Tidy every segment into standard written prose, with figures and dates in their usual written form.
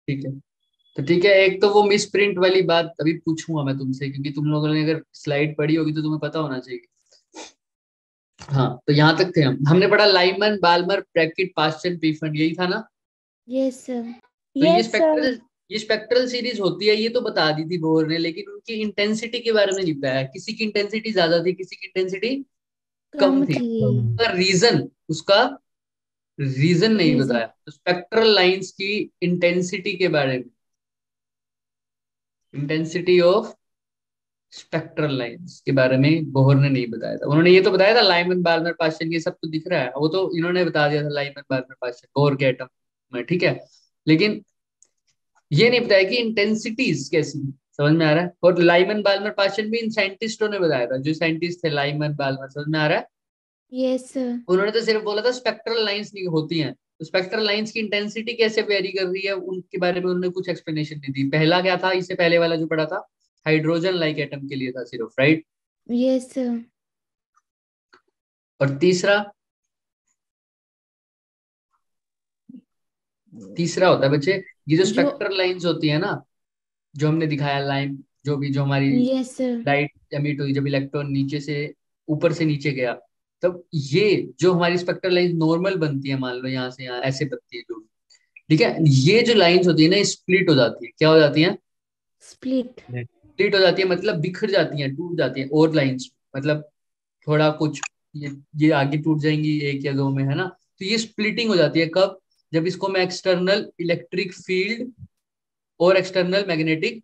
ठीक है। तो ठीक है, एक तो वो मिस प्रिंट वाली बात अभी पूछूंगा मैं तुमसे, क्योंकि तुम लोगों ने अगर स्लाइड पढ़ी होगी तो तुम्हें पता होना चाहिए। हाँ, तो यहाँ तक थे हम। हमने पढ़ा लाइमन बाल्मर ब्रैकेट पास्चन पीफन, यही था ना। Yes sir. तो यस सर। ये स्पेक्ट्रल सीरीज होती है, ये तो बता दी थी बोर ने, लेकिन उनकी इंटेंसिटी के बारे में नहीं बताया। किसी की इंटेंसिटी ज्यादा थी, किसी की इंटेंसिटी कम कम थी। थी। उसका रीजन नहीं रीजन। बताया। तो स्पेक्ट्रल लाइंस की इंटेंसिटी के बारे में, इंटेंसिटी ऑफ स्पेक्ट्रल लाइंस के बारे में बोहर ने नहीं बताया था। उन्होंने ये तो बताया था लाइमन बार्नर पास्चन, ये सब तो दिख रहा है, वो तो इन्होंने बता दिया था लाइमन बार्नर पास्चन बोहर के एटम में, ठीक है। लेकिन ये नहीं बताया कि इंटेंसिटीज कैसी, समझ में आ रहा है। और लाइमन बाल्मर पास्चन भी इन साइंटिस्टों ने बताया था, जो साइंटिस्ट थे लाइमन बाल्मर, समझ में आ रहा है। Yes sir. उन्होंने तो सिर्फ बोला था स्पेक्ट्रल लाइंस नहीं होती हैं, तो स्पेक्ट्रल लाइंस की इंटेंसिटी कैसे वेरी कर रही है उनके बारे में उन्होंने कुछ एक्सप्लेनेशन नहीं दी। पहला क्या था, इससे पहले वाला जो पढ़ा था, हाइड्रोजन लाइक एटम के लिए था सिर्फ, राइट। Yes sir. और तीसरा होता है बच्चे, ये जो जो। स्पेक्ट्रल लाइंस होती है ना, जो हमने दिखाया लाइन, जो भी जो हमारी यस सर। लाइट एमिट हुई जब इलेक्ट्रॉन नीचे से ऊपर से नीचे गया, तब ये जो हमारी स्पेक्ट्रल लाइन नॉर्मल बनती है, मान लो यहाँ से यहाँ ऐसे बनती है जो, ठीक है, ये जो लाइंस होती है ना, स्प्लिट हो जाती है। क्या हो जाती है? स्प्लिट। स्प्लिट हो जाती है, मतलब बिखर जाती है, टूट जाती है। और लाइंस मतलब थोड़ा कुछ, ये आगे टूट जाएंगी एक या दो में, है ना। तो ये स्प्लिटिंग हो जाती है कब? जब इसको मैं एक्सटर्नल इलेक्ट्रिक फील्ड और एक्सटर्नल मैग्नेटिक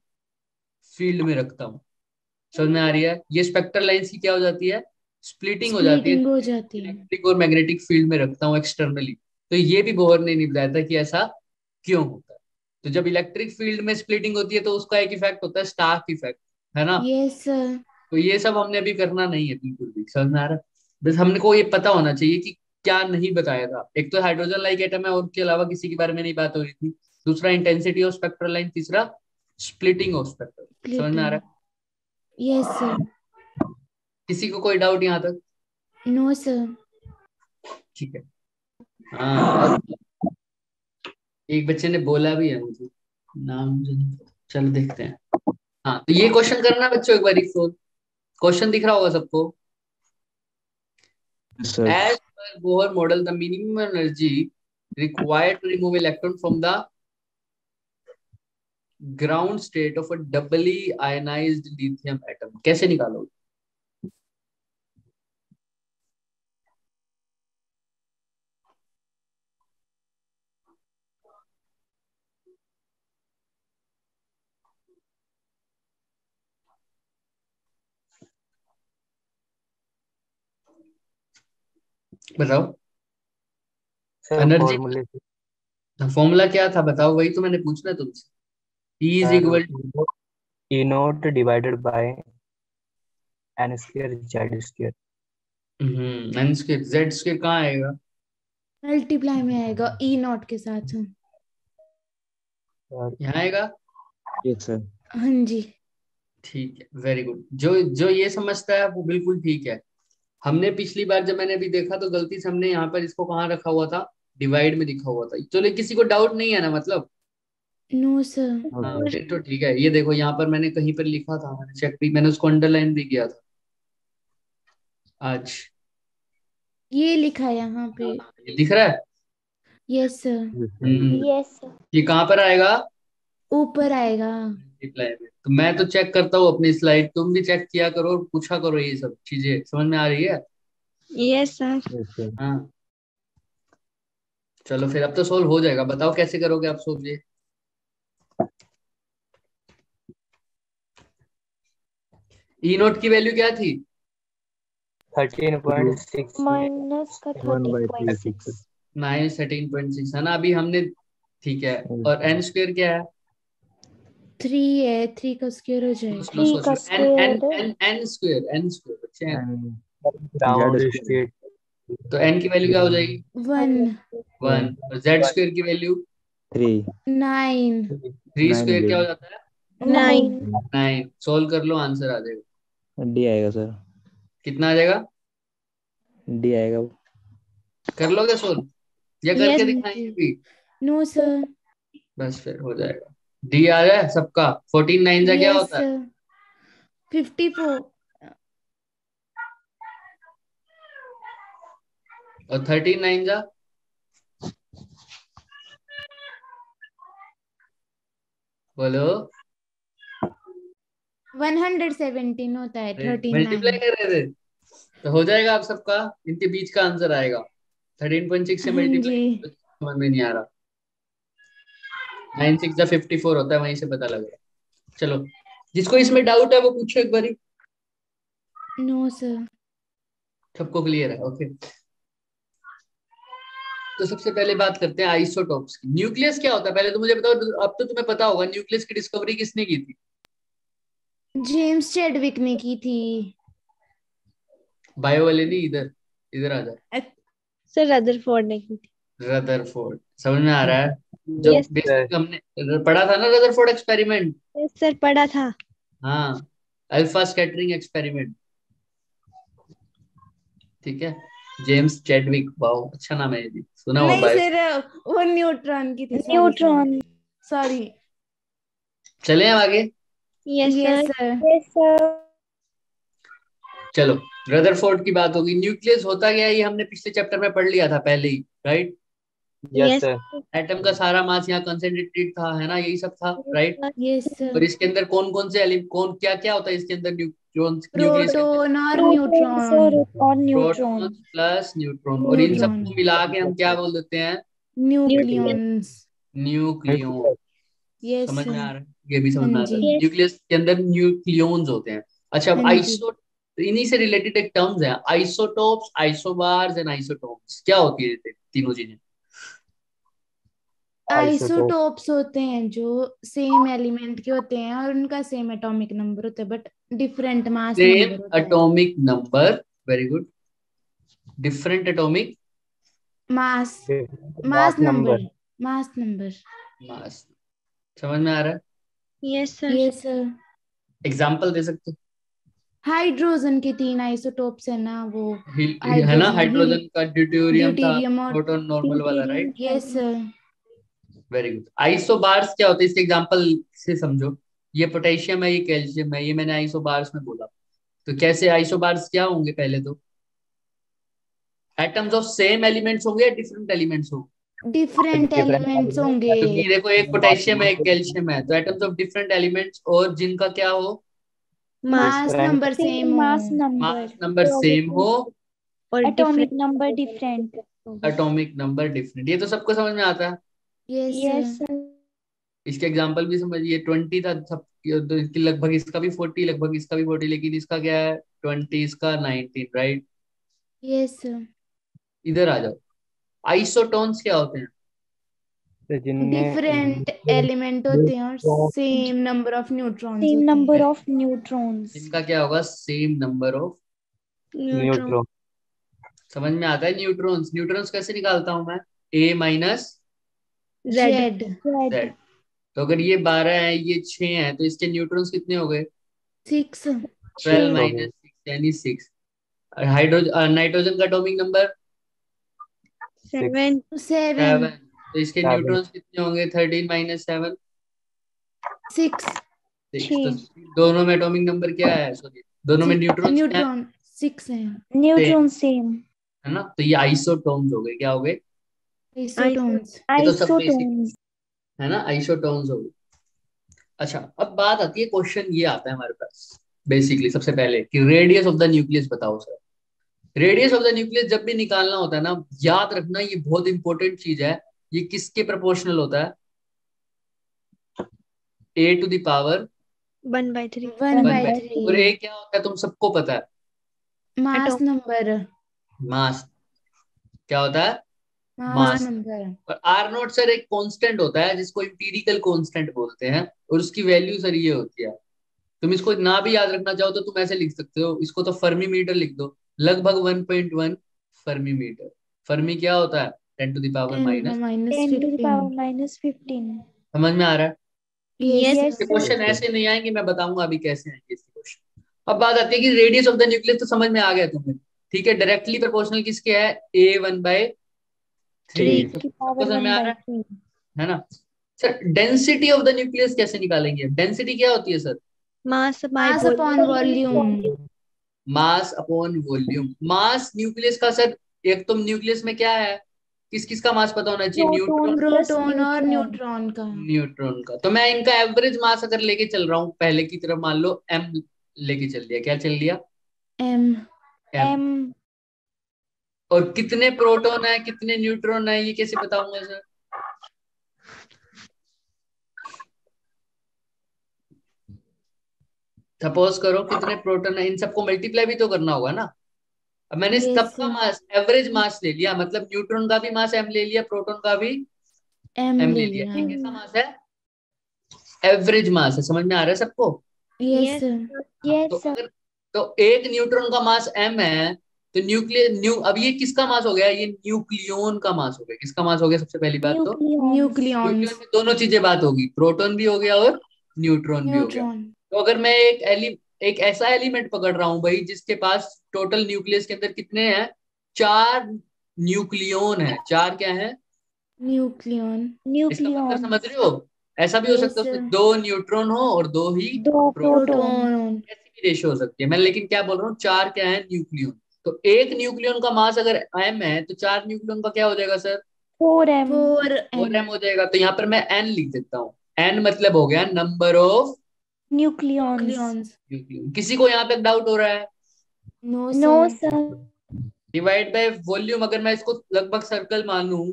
फील्ड में रखता हूँ। समझ में आ रही है? ये स्पेक्ट्रल लाइंस की क्या हो जाती है? स्प्लिटिंग हो जाती है, स्प्लिटिंग जब हो मैं जाती है। इलेक्ट्रिक और मैग्नेटिक फील्ड में रखता हूँ एक्सटर्नली। तो ये भी बोहर ने नहीं बताया था कि ऐसा क्यों होता है। तो जब इलेक्ट्रिक फील्ड में स्प्लिटिंग होती है तो उसका एक इफेक्ट होता है स्टार्क इफेक्ट, है ना। Yes sir. तो ये सब हमने अभी करना नहीं है बिल्कुल भी, समझ में आ रहा है। बस हमने को ये पता होना चाहिए कि क्या नहीं बताया था। एक तो हाइड्रोजन लाइक एटम है, और उसके अलावा किसी के बारे में नहीं बात हो रही थी। दूसरा इंटेंसिटी ऑफ स्पेक्ट्रल लाइन, तीसरा स्प्लिटिंग ऑफ स्पेक्ट्रल। समझ में आ रहा स्प्लिटिंग। है? Yes sir. किसी को कोई डाउट यहाँ तक? No sir. ठीक है। हाँ, और एक बच्चे ने बोला भी है मुझे, नाम मुझे नहीं पता। चलो देखते हैं। हाँ, तो ये क्वेश्चन करना बच्चों एक बार, क्वेश्चन दिख रहा होगा सबको। Sir. As per Bohr model, the minimum energy required to remove electron from the ground state of a doubly ionized lithium atom, कैसे निकालोगे? बताओ। सर एनर्जी, फॉर्मूले से। फॉर्मूला क्या था बताओ, वही तो मैंने पूछना तुमसे। E is sir equal E not divided by N square Z square. Two N square Z square कहाँ आएगा? मल्टीप्लाई में आएगा ई नॉट के साथ सर। सर यहाँ आएगा। Yes sir. हाँ जी। ठीक है, वेरी गुड। जो जो ये समझता है वो बिल्कुल ठीक है। हमने पिछली बार जब मैंने अभी देखा तो गलती से हमने यहाँ पर इसको कहाँ रखा हुआ था, डिवाइड में लिखा हुआ था। चलो, किसी को डाउट नहीं है ना मतलब? No sir. हाँ, सर फिर तो ठीक है। ये देखो यहाँ पर मैंने कहीं पर लिखा था, मैंने चेक भी, मैंने उसको अंडरलाइन भी किया था आज। ये लिखा है यहाँ पे। हाँ, ये दिख रहा है। Yes sir. Yes sir. Hmm. Yes sir. ये कहाँ पर आएगा? ऊपर आएगा। रिप्लाई में। तो मैं तो चेक करता हूँ अपनी स्लाइड, तुम भी चेक किया करो और पूछा करो, ये सब चीजें समझ में आ रही है? Yes sir. Yes sir. हाँ, चलो फिर अब तो सोल्व हो जाएगा। बताओ कैसे करोगे आप सोल्व ये? ई नोट की वैल्यू क्या थी? 13.6 माइनस का वन बाई 13.6। 3/6। -13.6 है ना अभी हमने। ठीक है। और एन स्क्वायर क्या है? 3 है, 3 का स्क्वायर हो सोच लो जाएगा। थ्री सोच का लो, N N square. N N square, N square बच्चे n। And Z ground square. State तो एन की वैल्यू क्या हो जाएगी? 1। 1। वन और जेड स्क्वायर की वैल्यू? 3। 9। 3 9 हो स्क्वायर क्या हो जाएगी। जाता है? 9। 9। 9। सोल्व कर लो, आंसर आ जाएगा। डी आएगा सर। कितना आ जाएगा? डी आएगा। कर लोगे सोल्व या यस। करके हाँ दिखाएंगे जी। अभी? No sir. बस फिर हो जाएगा। डी आ जाए सबका। 14 9 जा क्या यस होता है? 54 और 13 9 जा? बोलो। 117 होता है 39। मल्टीप्लाई कर रहे थे तो हो जाएगा आप सबका। इनके बीच का आंसर आएगा। 13.6 से हाँ मल्टीप्लाई जी। समझ में नहीं आ रहा। 9 6 जा 54 होता है, वहीं से पता लग रहा है। चलो, जिसको इसमें डाउट है वो पूछो एक बारी। No sir. सबको क्लियर है? ओके। तो सबसे पहले बात करते हैं आइसोटोप्स की। न्यूक्लियस क्या होता है पहले तो मुझे बताओ। अब तो तुम्हें पता होगा न्यूक्लियस की डिस्कवरी किसने की थी? जेम्स चैडविक ने की थी। बायो वाले नहीं, इधर इधर आ जाओ। सर रदरफोर्ड ने की थी। रदरफोर्ड। समझ में आ रहा है? जो यस बेसिक हमने पढ़ा था ना, रदरफोर्ड एक्सपेरिमेंट। यस सर, पढ़ा था। हाँ, अल्फा स्कैटरिंग एक्सपेरिमेंट। ठीक है। जेम्स चैडविक, वाओ अच्छा नाम है, ये भी सुना हुआ नहीं बायो। सर, वो न्यूट्रॉन की थी। Sorry neutron. सॉरी। चले हम आगे। Yes yes sir. Sir. Yes sir. चलो, रदरफोर्ड की बात होगी। न्यूक्लियस होता क्या है ये हमने पिछले चैप्टर में पढ़ लिया था पहले ही, right? Yes yes sir. Atom का सारा मास यहाँ कंसेंट्रेटेड था, है ना, यही सब था, राइट? सर। यस और सर। इसके अंदर कौन कौन से एलिमेंट, कौन क्या क्या होता है इसके अंदर, न्यूक्लियस के अंदर? प्रोटॉन और प्रोटॉन्स न्यूट्रॉन। और प्रोटॉन न्यूट्रॉन। प्लस न्यूट्रॉन, और इन न्यूट्रॉन। सबको मिला के हम क्या बोल देते हैं? न्यूक्लियस। न्यूक्लियंस। न्यूक्लियन। यस समझ में सर। आ रहा है? ये भी समझ हाँ में आता जी। है, यस। न्यूक्लियस के अंदर न्यूक्लियॉन्स होते हैं। अच्छा, अब हाँ जी। इन्हीं से रिलेटेड एक टर्म्स है, आइसोटोप्स, आइसोबार्स एंड आइसोटोप्स। क्या होती है ये तीनों चीजें? आइसोटोप। आइसोटोप्स होते हैं जो सेम एलिमेंट के होते हैं और उनका सेम एटॉमिक नंबर होता है but different mass same number होता है। Atomic number, very good. Different atomic mass. Mass mass number. Number. Mass number. Mass. समझ में आ रहा है? Yes sir. Yes sir. Example दे सकते हाइड्रोजन के 3 आइसोटोप्स है ना वो। हो? है ना, हाइड्रोजन हील। हाइड्रोजन का ड्यूटेरियम था, ड्यूटेरियम और प्रोटॉन नॉर्मल वाला, deuterium. Right? Yes sir. Very good. Isobars क्या होते हैं इसके एग्जांपल से समझो। ये पोटेशियम है, ये कैल्शियम है, ये मैंने आइसोबार्स में बोला। तो कैसे आइसोबार्स क्या होंगे पहले तो? एटम्स ऑफ सेम एलिमेंट्स होंगे या डिफरेंट एलिमेंट्स होंगे? डिफरेंट डिफरेंट एलिमेंट्स होंगे। क्योंकि देखो, एक पोटेशियम है एक कैल्शियम है, तो एटम्स ऑफ डिफरेंट एलिमेंट्स और जिनका क्या हो? Mass. Mass different. Number same same हो। Mass mass number number same हो और atomic different. Number different. Atomic number different. ये तो सबको समझ में आता है। Yes yes sir. सर। इसके एग्जांपल भी समझिए। 20 था सब, तो लगभग इसका भी 40, लगभग इसका भी 40, लेकिन इसका क्या है? 20, इसका 19, राइट? Yes sir. इधर आ जाओ। आइसोटोन्स क्या होते हैं? जिनमें डिफरेंट एलिमेंट होते हैं और same number of neutrons same होते नंबर हैं। Of neutrons. इनका क्या होगा? Same number of. Neutron. Neutron. समझ में आता है? न्यूट्रॉन्स, न्यूट्रॉन्स कैसे निकालता हूं मैं? A minus Z. Z. Z. Z. तो अगर ये 12 है, ये 6 है, तो इसके न्यूट्रॉन्स कितने हो गए? 6। 12 6। हो माइनस गए। 6 यानी 6। हाइड्रोजन, नाइट्रोजन का एटॉमिक नंबर 6 7। 7। 7। तो इसके 7। न्यूट्रॉन्स कितने होंगे? 13 माइनस 7, 6। 6। तो 6। दोनों में एटॉमिक नंबर क्या है? सॉरी, दोनों में 6 न्यूट्रॉन्स क्या है? न्यूट्रॉन 6 है। Same, neutron same. है ना? तो ये आइसोटोन्स हो गए। क्या हो गए? आइसो। आइसोटोन्स। ये तो सब बेसिक आइसोटोन्स। है ना, आइसोटोन्स हो गए। अच्छा, अब बात आती है, क्वेश्चन ये आता है हमारे पास बेसिकली सबसे पहले कि रेडियस ऑफ द न्यूक्लियस बताओ sir. Radius of the nucleus जब भी निकालना होता है ना, याद रखना ये बहुत इंपॉर्टेंट चीज है। ये किसके प्रोपोर्शनल होता है? A to the power 1/3। 1 one by by. 3 और ए क्या होता है तुम सबको पता है? मास एटॉम। नंबर। मास। क्या होता है? मास मास। नंबर। और आर नोट सर एक कांस्टेंट होता है जिसको इंपीरिकल कांस्टेंट बोलते हैं, और उसकी वैल्यू सर ये होती है। तुम इसको ना भी याद रखना चाहो तो तुम ऐसे लिख सकते हो इसको, तो फर्मी मीटर लिख दो। लगभग 1.1 फर्मी मीटर। फर्मी क्या होता है? 10 to the power 10 minus. Minus 10 to the 15। power minus 15। समझ में आ रहा है? यस यस यस इसके सर। सर। क्वेश्चन ऐसे नहीं आएंगे, मैं बताऊंगा अभी कैसे आएंगे इसके क्वेश्चन। अब बात आती है कि रेडियस ऑफ द न्यूक्लियस तो समझ में आ गया तुम्हें। ठीक है, डायरेक्टली प्रोपोर्शनल किसके है? A 1/3। 3। 3 to the सबको power समझ में 1 आ by रहा 3। है ना? Sir density of the nucleus कैसे निकालेंगे? डेंसिटी क्या होती है sir? Mass by mass upon volume. Mass upon volume. Mass nucleus का सर, एक तो न्यूक्लियस में क्या है, किस किस का मास पता होना चाहिए? न्यूट्रॉन, प्रोटॉन प्लस प्रोटॉन और न्यूट्रॉन। न्यूट्रॉन का। न्यूट्रॉन का। तो मैं इनका एवरेज मास अगर लेके चल रहा हूँ पहले की तरफ, मान लो m लेके चल लिया, क्या चल लिया? एम। m। एम और कितने प्रोटॉन है कितने न्यूट्रॉन है ये कैसे बताऊंगा सर? सपोज करो कितने प्रोटॉन है, इन सबको मल्टीप्लाई भी तो करना होगा ना। अब मैंने यस सबका मास एवरेज मास ले लिया, मतलब न्यूट्रॉन का भी मास m ले लिया, प्रोटॉन का भी एम m ले ले लिया। लिया। ये कैसा मास है? एवरेज मास है। समझ में आ रहा है सबको? यस। हाँ, तो यस सर। अगर तो एक न्यूट्रॉन का मास m है, तो अब ये किसका मास हो गया? ये न्यूक्लियन का मास हो गया। किसका मास हो गया सबसे पहली बात तो? न्यूक्लियॉन्स। Nucleon nucleons. में दोनों चीजें बात होगी, प्रोटॉन भी हो गया और न्यूट्रॉन भी हो गया। न्यूट्रॉन। तो अगर मैं एक ऐसा एलिमेंट पकड़ रहा हूं भाई जिसके पास टोटल न्यूक्लियस के अंदर कितने हैं? 4 न्यूक्लियन है। 4 क्या है? न्यूक्लियन। इसका मतलब समझ न्यूक्लियॉन्स। रहे हो? ऐसा भी हो सकता यस। है उसमें 2 न्यूट्रॉन हो और 2 ही दो प्रोटॉन। प्रोटॉन। प्रोटॉन। ऐसी भी रेशियो हो सकती है। मैं लेकिन क्या बोल रहा हूँ, 4 क्या है? न्यूक्लियन। तो एक न्यूक्लियन का मास अगर m है तो 4 न्यूक्लियन का क्या हो जाएगा सर? 4m। 4m। 4m हो जाएगा। तो यहाँ पर मैं n लिख देता हूँ। n मतलब हो गया number of nucleons. Nucleons. Nucleon. किसी को यहाँ पे डाउट हो रहा है? No no sir. Sir. Divide by volume, अगर मैं इसको लगभग सर्कल मानूं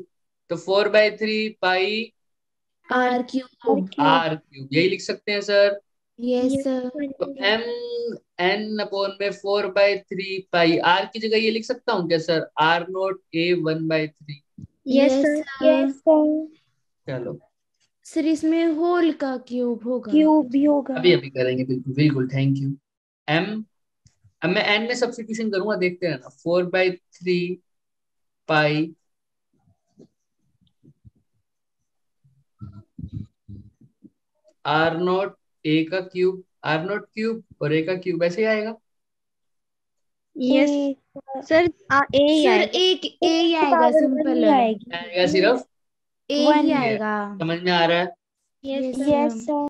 तो 4/3 pi R R cube. Cube. r cube, यही लिख सकते हैं सर। Yes yes sir. तो m n अपॉन में 4/3 पाई r की जगह ये लिख सकता हूँ क्या sir? r0 a 1/3। Yes yes sir. Sir. Yes sir. चलो सर इसमें होल का क्यूब होगा। क्यूब भी होगा। अभी अभी करेंगे, बिल्कुल बिल्कुल, थैंक यू। m, अब मैं n में सब्स्टिट्यूशन करूंगा, देखते रहना। 4/3 पाई r0 a का क्यूब और a का क्यूब ऐसे ही आएगा। यस ए सर, ए ही सर आएगा। एक ए एक ही की आएगा, पावर वन सिंपल ही है। आएगी। आएगा सिर्फ ए ही 1। ये। आएगा। समझ में आ रहा है? Yes yes sir. Yes sir. Sir.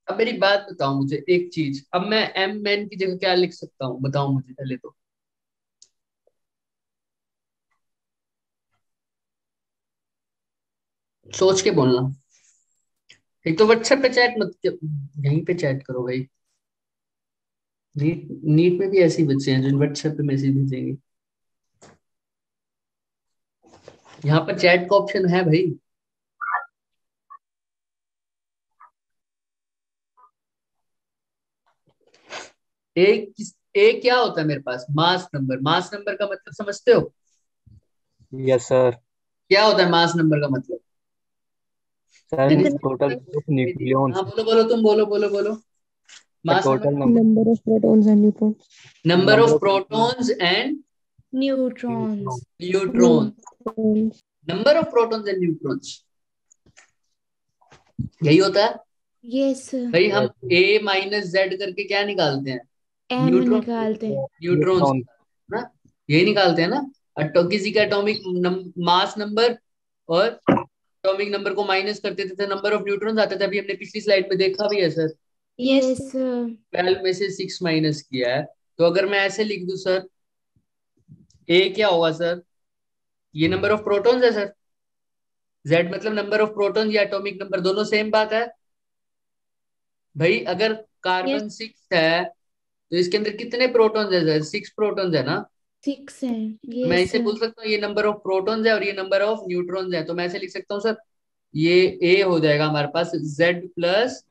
अब मेरी बात बताओ मुझे एक चीज, अब मैं m n की जगह क्या लिख सकता हूँ बताओ मुझे पहले तो। सोच के बोलना। एक तो व्हाट्सएप पे चैट मत, यहीं पे चैट करो भाई। नीट नीट में भी ऐसे ही बच्चे हैं जो व्हाट्सएप पे मैसेज भेजेंगे। यहाँ पर चैट का ऑप्शन है भाई। एक क्या होता है मेरे पास? मास नंबर। मास नंबर का मतलब समझते हो? Yes sir. क्या होता है मास नंबर का मतलब? सर मैंने कितना? इसको टोटल ऑफ न्यूक्लियॉन्स। हाँ बोलो बोलो, तुम बोलो बोलो बोलो। द मास नंबर टोटल का नंबर, मतलब number of protons and neutrons. Number number of of protons and new neutrons. Neutron. Neutrons. Number of protons and neutrons, यही होता है यस। भाई। हम a माइनस जेड करके क्या निकालते हैं? M neutron. निकालते हैं। Neutrons neutron. ना, यही निकालते हैं ना। किसी का एटॉमिक मास नंबर और एटॉमिक नंबर को माइनस करते थे तो नंबर ऑफ न्यूट्रॉन्स आता था। अभी हमने पिछली स्लाइड में देखा भी है सर। Yes yes. 12 में से 6 माइनस किया है। तो अगर मैं ऐसे लिख दूं सर, a क्या होगा सर? ये नंबर ऑफ प्रोटॉन्स है सर। z मतलब नंबर ऑफ प्रोटॉन्स या एटॉमिक नंबर, दोनों सेम बात है भाई। अगर यस कार्बन 6 है तो इसके अंदर कितने प्रोटॉन्स है सर? 6 प्रोटॉन्स है ना। 6 है। तो मैं यस। इसे बोल सकता हूँ ये नंबर ऑफ प्रोटॉन्स है और ये नंबर ऑफ न्यूट्रॉन्स है। तो मैं ऐसे लिख सकता हूँ सर, ये a हो जाएगा हमारे पास z प्लस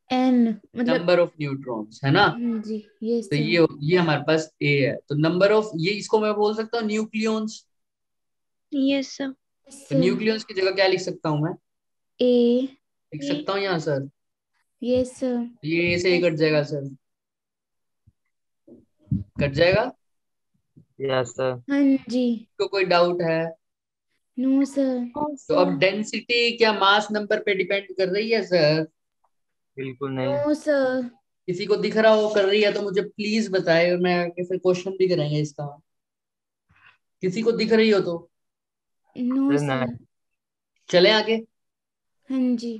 एन मतलब। नंबर ऑफ न्यूट्रॉन्स, है ना। जी। यस। तो ये हमारे पास a है। तो नंबर ऑफ, ये इसको मैं बोल सकता हूँ न्यूक्लियॉन्स। Yes sir. तो न्यूक्लियॉन्स की जगह क्या लिख सकता हूँ मैं? ए। लिख सकता हूँ यहाँ सर, यस। ये a से ही कट जाएगा सर, कट जाएगा। Yes sir. हाँ जी। तो कोई डाउट है? No sir. तो अब डेंसिटी क्या मास नंबर पे डिपेंड कर रही है सर? बिल्कुल नहीं। No sir. किसी को दिख रहा हो कर रही है तो मुझे प्लीज बताए, और मैं आगे फिर क्वेश्चन भी करेंगे इसका। किसी को दिख रही हो तो नो सर सर। नहीं। चले आगे। हाँ जी।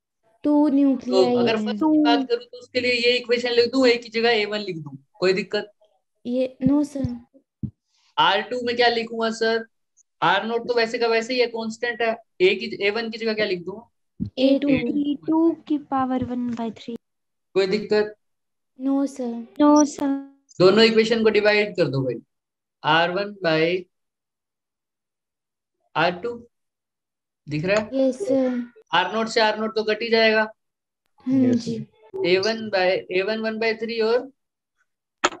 2 तो न्यूक्लियाई अगर हैं। फर्स्ट की बात करूँ तो उसके लिए ये इक्वेशन लिख दूं, एक की जगह A1 लिख दूं, कोई दिक्कत? ये नो सर। R2 में क्या लिखूंगा सर? आर नोट तो वैसे का वैसे ही है, कांस्टेंट है। A1 की जगह क्या लिख दूं? A2 2 की पावर 1/3। कोई दिक्कत? No sir. No sir. दोनों इक्वेशन को डिवाइड कर दो भाई, R1/R2, दिख रहा है? Yes sir. R0 से R0 तो कट ही जाएगा। हाँ Yes. जी। A1 1/3 और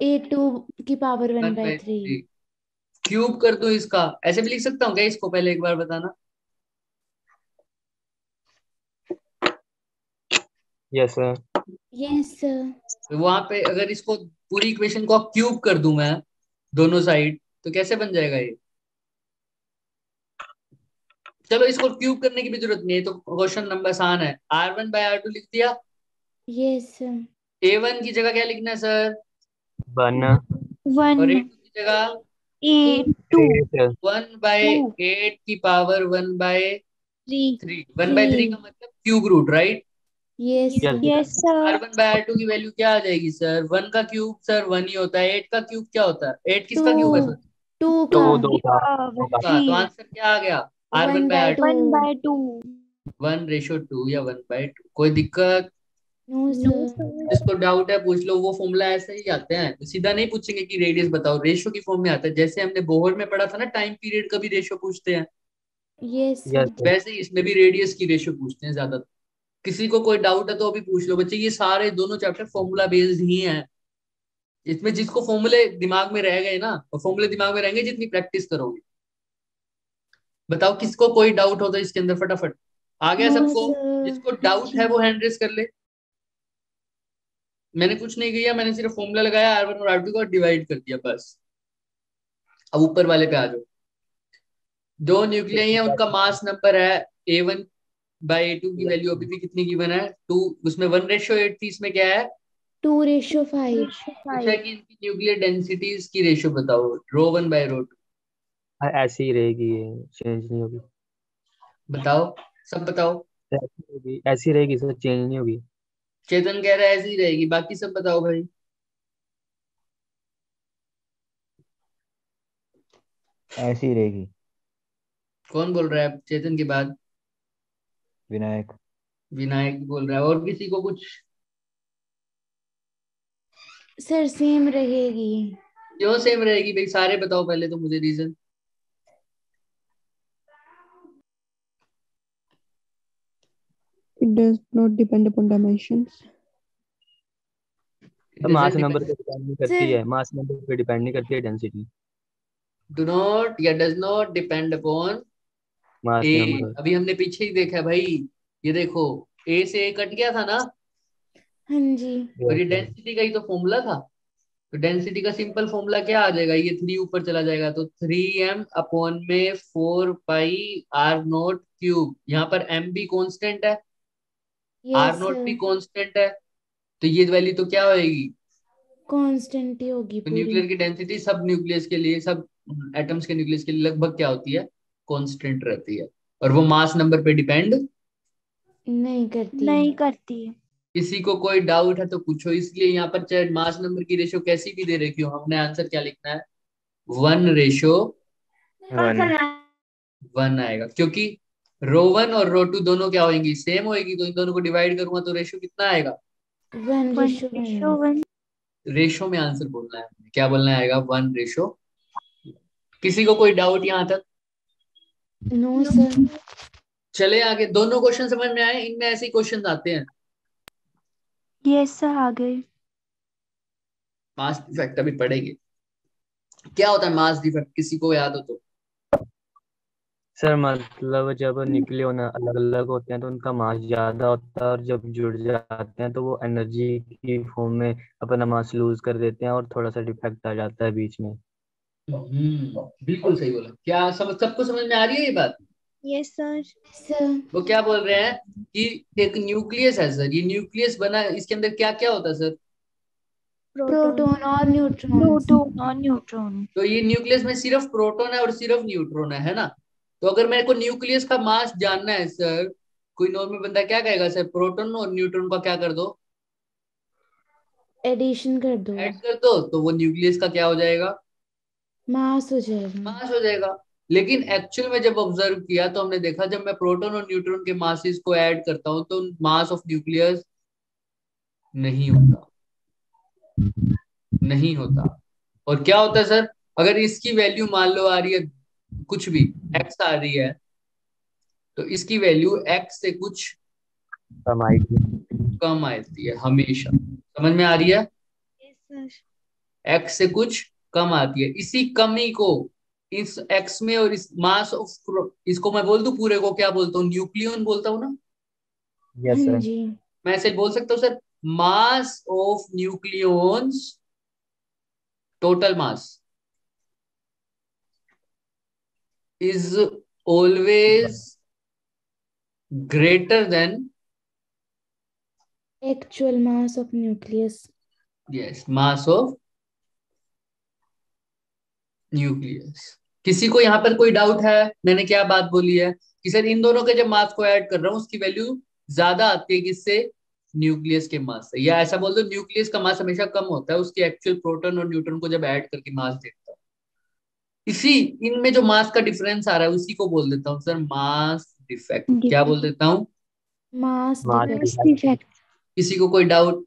A2 की पावर 1/3। 1/3 क्यूब कर दूं इसका, ऐसे भी लिख सकता हूँ क्या इसको? पहले एक बार बताना। Yes, sir. Yes sir. तो वहां पे अगर इसको पूरी इक्वेशन को क्यूब कर दूं मैं दोनों साइड, तो कैसे बन जाएगा ये? चलो इसको क्यूब करने की भी जरूरत नहीं है, तो क्वेश्चन नंबर आसान है। R1/R2 लिख दिया। Yes sir. A1 की जगह क्या लिखना है सर? 1, और 1 A2 की जगह A2 8, 1/8 की पावर 1/3। 3 1/3 का मतलब cube root, right? Yes Yes. Sir. Yes sir. R1/R2 की वैल्यू क्या आ जाएगी सर? 1 का क्यूब सर 1 ही होता है, 8 का क्यूब क्या होता है? 8 किसका क्यूब है 2 सर? 2 का। 2 का। पावर का। तो 3। आंसर क्या आ गया? 1/2। R1/R2 1/2। 1:2 या 1/2। कोई दिक्कत? No no sir. सर। जिसको डाउट है पूछ लो, वो फॉर्मूला ऐसे ही आते हैं, सीधा नहीं पूछेंगे कि रेडियस बताओ, रेशियो की फॉर्म में आता है। जैसे हमने बोहर में पढ़ा था ना, टाइम पीरियड का भी रेशियो पूछते हैं, यस Yes, सर। sir. वैसे ही इसमें भी रेडियस की रेशियो पूछते हैं ज्यादा। किसी को कोई डाउट है तो अभी पूछ लो बच्चे, ये सारे दोनों चैप्टर फॉर्मूला बेस्ड ही हैं। इसमें जिसको फॉर्मूले दिमाग में रह गए ना, और फॉर्मूले दिमाग में रहेंगे जितनी प्रैक्टिस करोगे। बताओ किसको कोई डाउट हो तो इसके अंदर फटाफट आ गया नो सबको? सर। जिसको डाउट है वो हैंड रेस कर ले। मैंने कुछ नहीं किया, मैंने सिर्फ फॉर्मूला लगाया, R1 और R2 को डिवाइड कर दिया बस। अब ऊपर वाले पे आ जाओ। दो न्यूक्लियाई हैं, उनका मास नंबर है A1/A2 की वैल्यू अभी भी कितनी गिवन है? 2। उसमें 1:8 थी, इसमें क्या है? 2:5। पूछा कि इनकी न्यूक्लियर डेंसिटीज की रेशियो बताओ, ρ1/ρ2। ऐसी ही रहेगी, ये चेंज नहीं होगी। बताओ, सब बताओ। ऐसी रहेगी सर, चेंज नहीं होगी। चेतन कह रहा है ऐसी ही रहेगी, बाकी सब बताओ भाई। ऐसी ही रहेगी। कौन बोल रहा है चेतन के बाद? विनायक। विनायक बोल रहा है। और किसी को कुछ? सर सेम रहेगी। क्यों सेम रहेगी भाई? सारे बताओ पहले तो मुझे reason. It does not depend upon dimensions. It mass doesn't number depend. पे डिपेंड नहीं करती सर है, मास नंबर पे डिपेंड नहीं करती है डेंसिटी। डू नॉट या does not depend upon mass A. Number. अभी हमने पीछे ही देखा है भाई, ये देखो, ए से ए कट गया था ना, हाँ जी। और Yes, ये sir. डेंसिटी का ही तो फॉर्मूला था। तो डेंसिटी का सिंपल फॉर्मूला क्या आ जाएगा? ये 3 ऊपर चला जाएगा, तो 3m/4πr0 क्यूब। यहाँ पर m भी कांस्टेंट है, यस R0 सर। भी कांस्टेंट है, तो ये वैल्यू तो क्या होएगी? कांस्टेंट ही होगी तो पूरी। न्यूक्लियर की डेंसिटी सब न्यूक्लियस के लिए, सब एटम्स के न्यूक्लियस के लिए लगभग क्या होती है, कांस्टेंट रहती है, और वो मास नंबर पे डिपेंड नहीं करती। नहीं करती है। किसी को कोई डाउट है तो पूछो। इसलिए यहाँ पर चाहे मास नंबर की रेशियो कैसी भी दे रखी हो, हमने आंसर क्या लिखना है, 1 1:1 आएगा, क्योंकि रो 1 और रो 2 दोनों क्या होंगी, सेम होएगी, तो इन दोनों को डिवाइड करूंगा तो रेशियो कितना आएगा, 1:1। 1:1। रेशो में आंसर बोलना है हमें। क्या बोलना आएगा, 1:। किसी को कोई डाउट यहाँ तक? No sir. चले आगे। दोनों क्वेश्चन समझ में आए? इनमें ऐसे ही क्वेश्चन आते हैं। यस सर, आ गए। मास डिफेक्ट अभी पढ़ेंगे। क्या होता है मास डिफेक्ट, किसी को याद हो तो? सर मतलब जब न्यूक्लियन अलग अलग होते हैं तो उनका मास ज्यादा होता है, और जब जुड़ जाते हैं तो वो एनर्जी की फॉर्म में अपना मास लूज कर देते हैं और थोड़ा सा डिफेक्ट आ जाता है बीच में। बिल्कुल सही बोला। क्या समझ, सबको समझ में आ रही है ये बात? Yes sir. सर वो क्या बोल रहे हैं कि एक न्यूक्लियस है सर, ये न्यूक्लियस बना है, इसके अंदर क्या क्या होता है सर? प्रोटॉन, प्रोटॉन और न्यूट्रॉन। प्रोटॉन और न्यूट्रॉन। तो ये न्यूक्लियस में सिर्फ प्रोटॉन है और सिर्फ न्यूट्रॉन है ना? तो अगर मेरे को न्यूक्लियस का मास जानना है सर, कोई नॉर्मल बंदा क्या कहेगा सर, प्रोटॉन और न्यूट्रॉन का क्या कर दो, एडिशन कर दो, ऐड कर दो, तो वो न्यूक्लियस का क्या हो जाएगा, मास हो जाएगा। मास हो जाएगा। लेकिन एक्चुअल में जब ऑब्जर्व किया तो हमने देखा, जब मैं प्रोटॉन और न्यूट्रॉन के मासेस को ऐड करता हूँ तो मास ऑफ न्यूक्लियस नहीं होता, नहीं होता। और क्या होता है सर, अगर इसकी वैल्यू मान लो आ रही है कुछ भी, एक्स आ रही है, तो इसकी वैल्यू एक्स से कुछ कम आएगी। कम आती है हमेशा। समझ में आ रही है? Yes sir. एक्स से कुछ कम आती है। इसी कमी को इस एक्स में और इस मास ऑफ, इसको मैं बोल दूं पूरे को क्या बोलता हूँ, न्यूक्लियन बोलता हूँ ना? यस हाँ सर। जी। मैं ऐसे बोल सकता हूँ sir, mass of nucleons, total mass is always greater than, actual mass of nucleus. Yes, mass of nucleus. किसी को यहाँ पर कोई डाउट है मैंने क्या बात बोली है, कि सर इन दोनों के जब मास को ऐड कर रहा हूँ उसकी वैल्यू ज्यादा आती है किससे, न्यूक्लियस के मास से, या ऐसा बोल दो न्यूक्लियस का मास हमेशा कम होता है उसके एक्चुअल प्रोटॉन और न्यूट्रॉन को जब ऐड करके मास देखता हूँ। इसी इनमें जो मास का डिफरेंस आ रहा है उसी को बोल देता हूँ सर मास डिफेक्ट। क्या बोल देता हूँ? Mass mass defect. डिफेक्ट। किसी को कोई डाउट?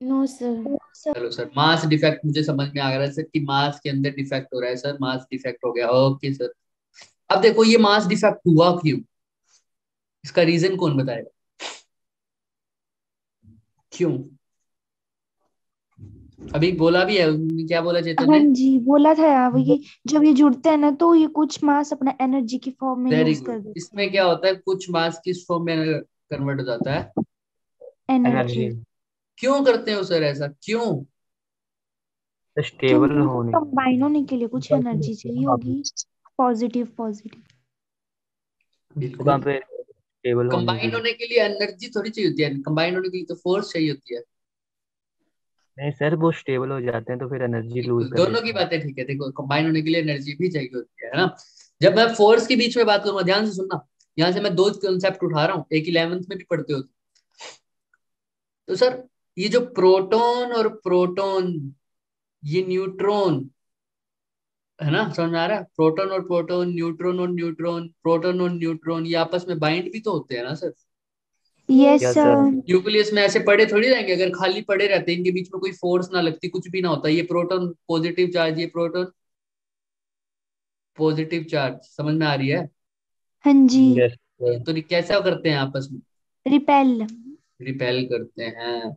No sir. चलो सर, मास डिफेक्ट मुझे समझ में आ रहा है सर, कि मास के अंदर डिफेक्ट हो रहा है सर, मास डिफेक्ट हो गया, ओके सर। अब देखो ये मास डिफेक्ट हुआ क्यों, इसका रीजन कौन बताएगा, क्यों? अभी बोला भी है, क्या बोला चेतन हाँ ने? जी, बोला था यार ये, जब ये जुड़ते हैं ना तो ये कुछ मास अपना एनर्जी की फॉर्म में वेरी लूज कर गुड। देते इसमें क्या हैं होता है, कुछ मास किस फॉर्म में कन्वर्ट हो जाता है, एनर्जी। एनर्जी क्यों करते हो सर ऐसा, क्यों? स्टेबल क्योंकि होने कंबाइन होने के लिए कुछ एनर्जी चाहिए होगी। Positive positive. वहां बिल्कुल। पे स्टेबल होने के कंबाइन लिए। होने के लिए एनर्जी थोड़ी चाहिए होती है, कंबाइन होने के लिए तो फोर्स चाहिए होती है। नहीं सर, वो स्टेबल हो जाते हैं तो फिर एनर्जी लूज बिल्कुल, कर दोनों की देते हैं। बातें ठीक है। देखो कंबाइन होने के लिए एनर्जी भी चाहिए होती है ना? जब मैं फोर्स के बीच में बात करूंगा, ध्यान से सुनना, यहाँ से मैं दो कंसेप्ट उठा रहा हूँ, एक 11th में भी पढ़ते हो तो सर, ये जो प्रोटॉन और प्रोटॉन, ये न्यूट्रॉन है ना, समझ में आ रहा है? प्रोटॉन और प्रोटॉन, न्यूट्रॉन और न्यूट्रॉन, प्रोटॉन और न्यूट्रॉन, ये आपस में बाइंड भी तो होते हैं ना sir? Yes yes sir. Sir. Nucleus में ऐसे पड़े थोड़ी रहेंगे, अगर खाली पड़े रहते इनके बीच में कोई फोर्स ना लगती, कुछ भी ना होता, ये प्रोटॉन पॉजिटिव चार्ज, ये प्रोटॉन पॉजिटिव चार्ज, समझ में आ रही है? हाँ जी। Yes sir. तो ये कैसा करते हैं आपस में, रिपेल। रिपेल करते हैं।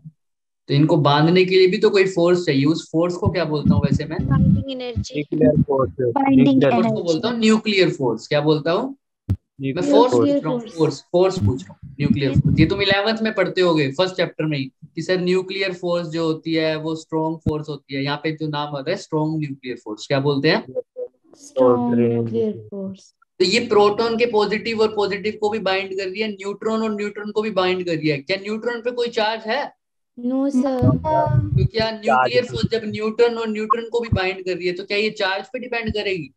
तो इनको बांधने के लिए भी तो कोई फोर्स चाहिए, उस फोर्स को क्या बोलता हूँ वैसे मैं? Binding energy. Nuclear force. Binding nuclear force को बोलता हूँ एनर्जी। Nuclear force. क्या बोलता हूँ मैं? Nuclear force force. पूछ न्यूक्लियर रहा हूँ, फोर्स। फोर्स फोर्स पूछ रहा हूँ, न्यूक्लियर फोर्स। ये तुम 11th में पढ़ते होगे फर्स्ट चैप्टर में ही, कि सर न्यूक्लियर फोर्स जो होती है वो स्ट्रॉन्ग फोर्स होती है। यहाँ पे जो नाम होता है स्ट्रॉन्ग न्यूक्लियर फोर्स, क्या बोलते हैं? Strong nuclear force. तो ये प्रोटॉन के पॉजिटिव और पॉजिटिव को भी बाइंड कर रही है, न्यूट्रॉन और न्यूट्रॉन को भी बाइंड कर रही है। क्या न्यूट्रॉन पे कोई चार्ज है? No sir. तो क्या चार्ज न्यूक्लियर फोर्स जब न्यूट्रॉन और न्यूट्रॉन को भी बाइंड कर रही है तो क्या ये चार्ज पे डिपेंड करेगी?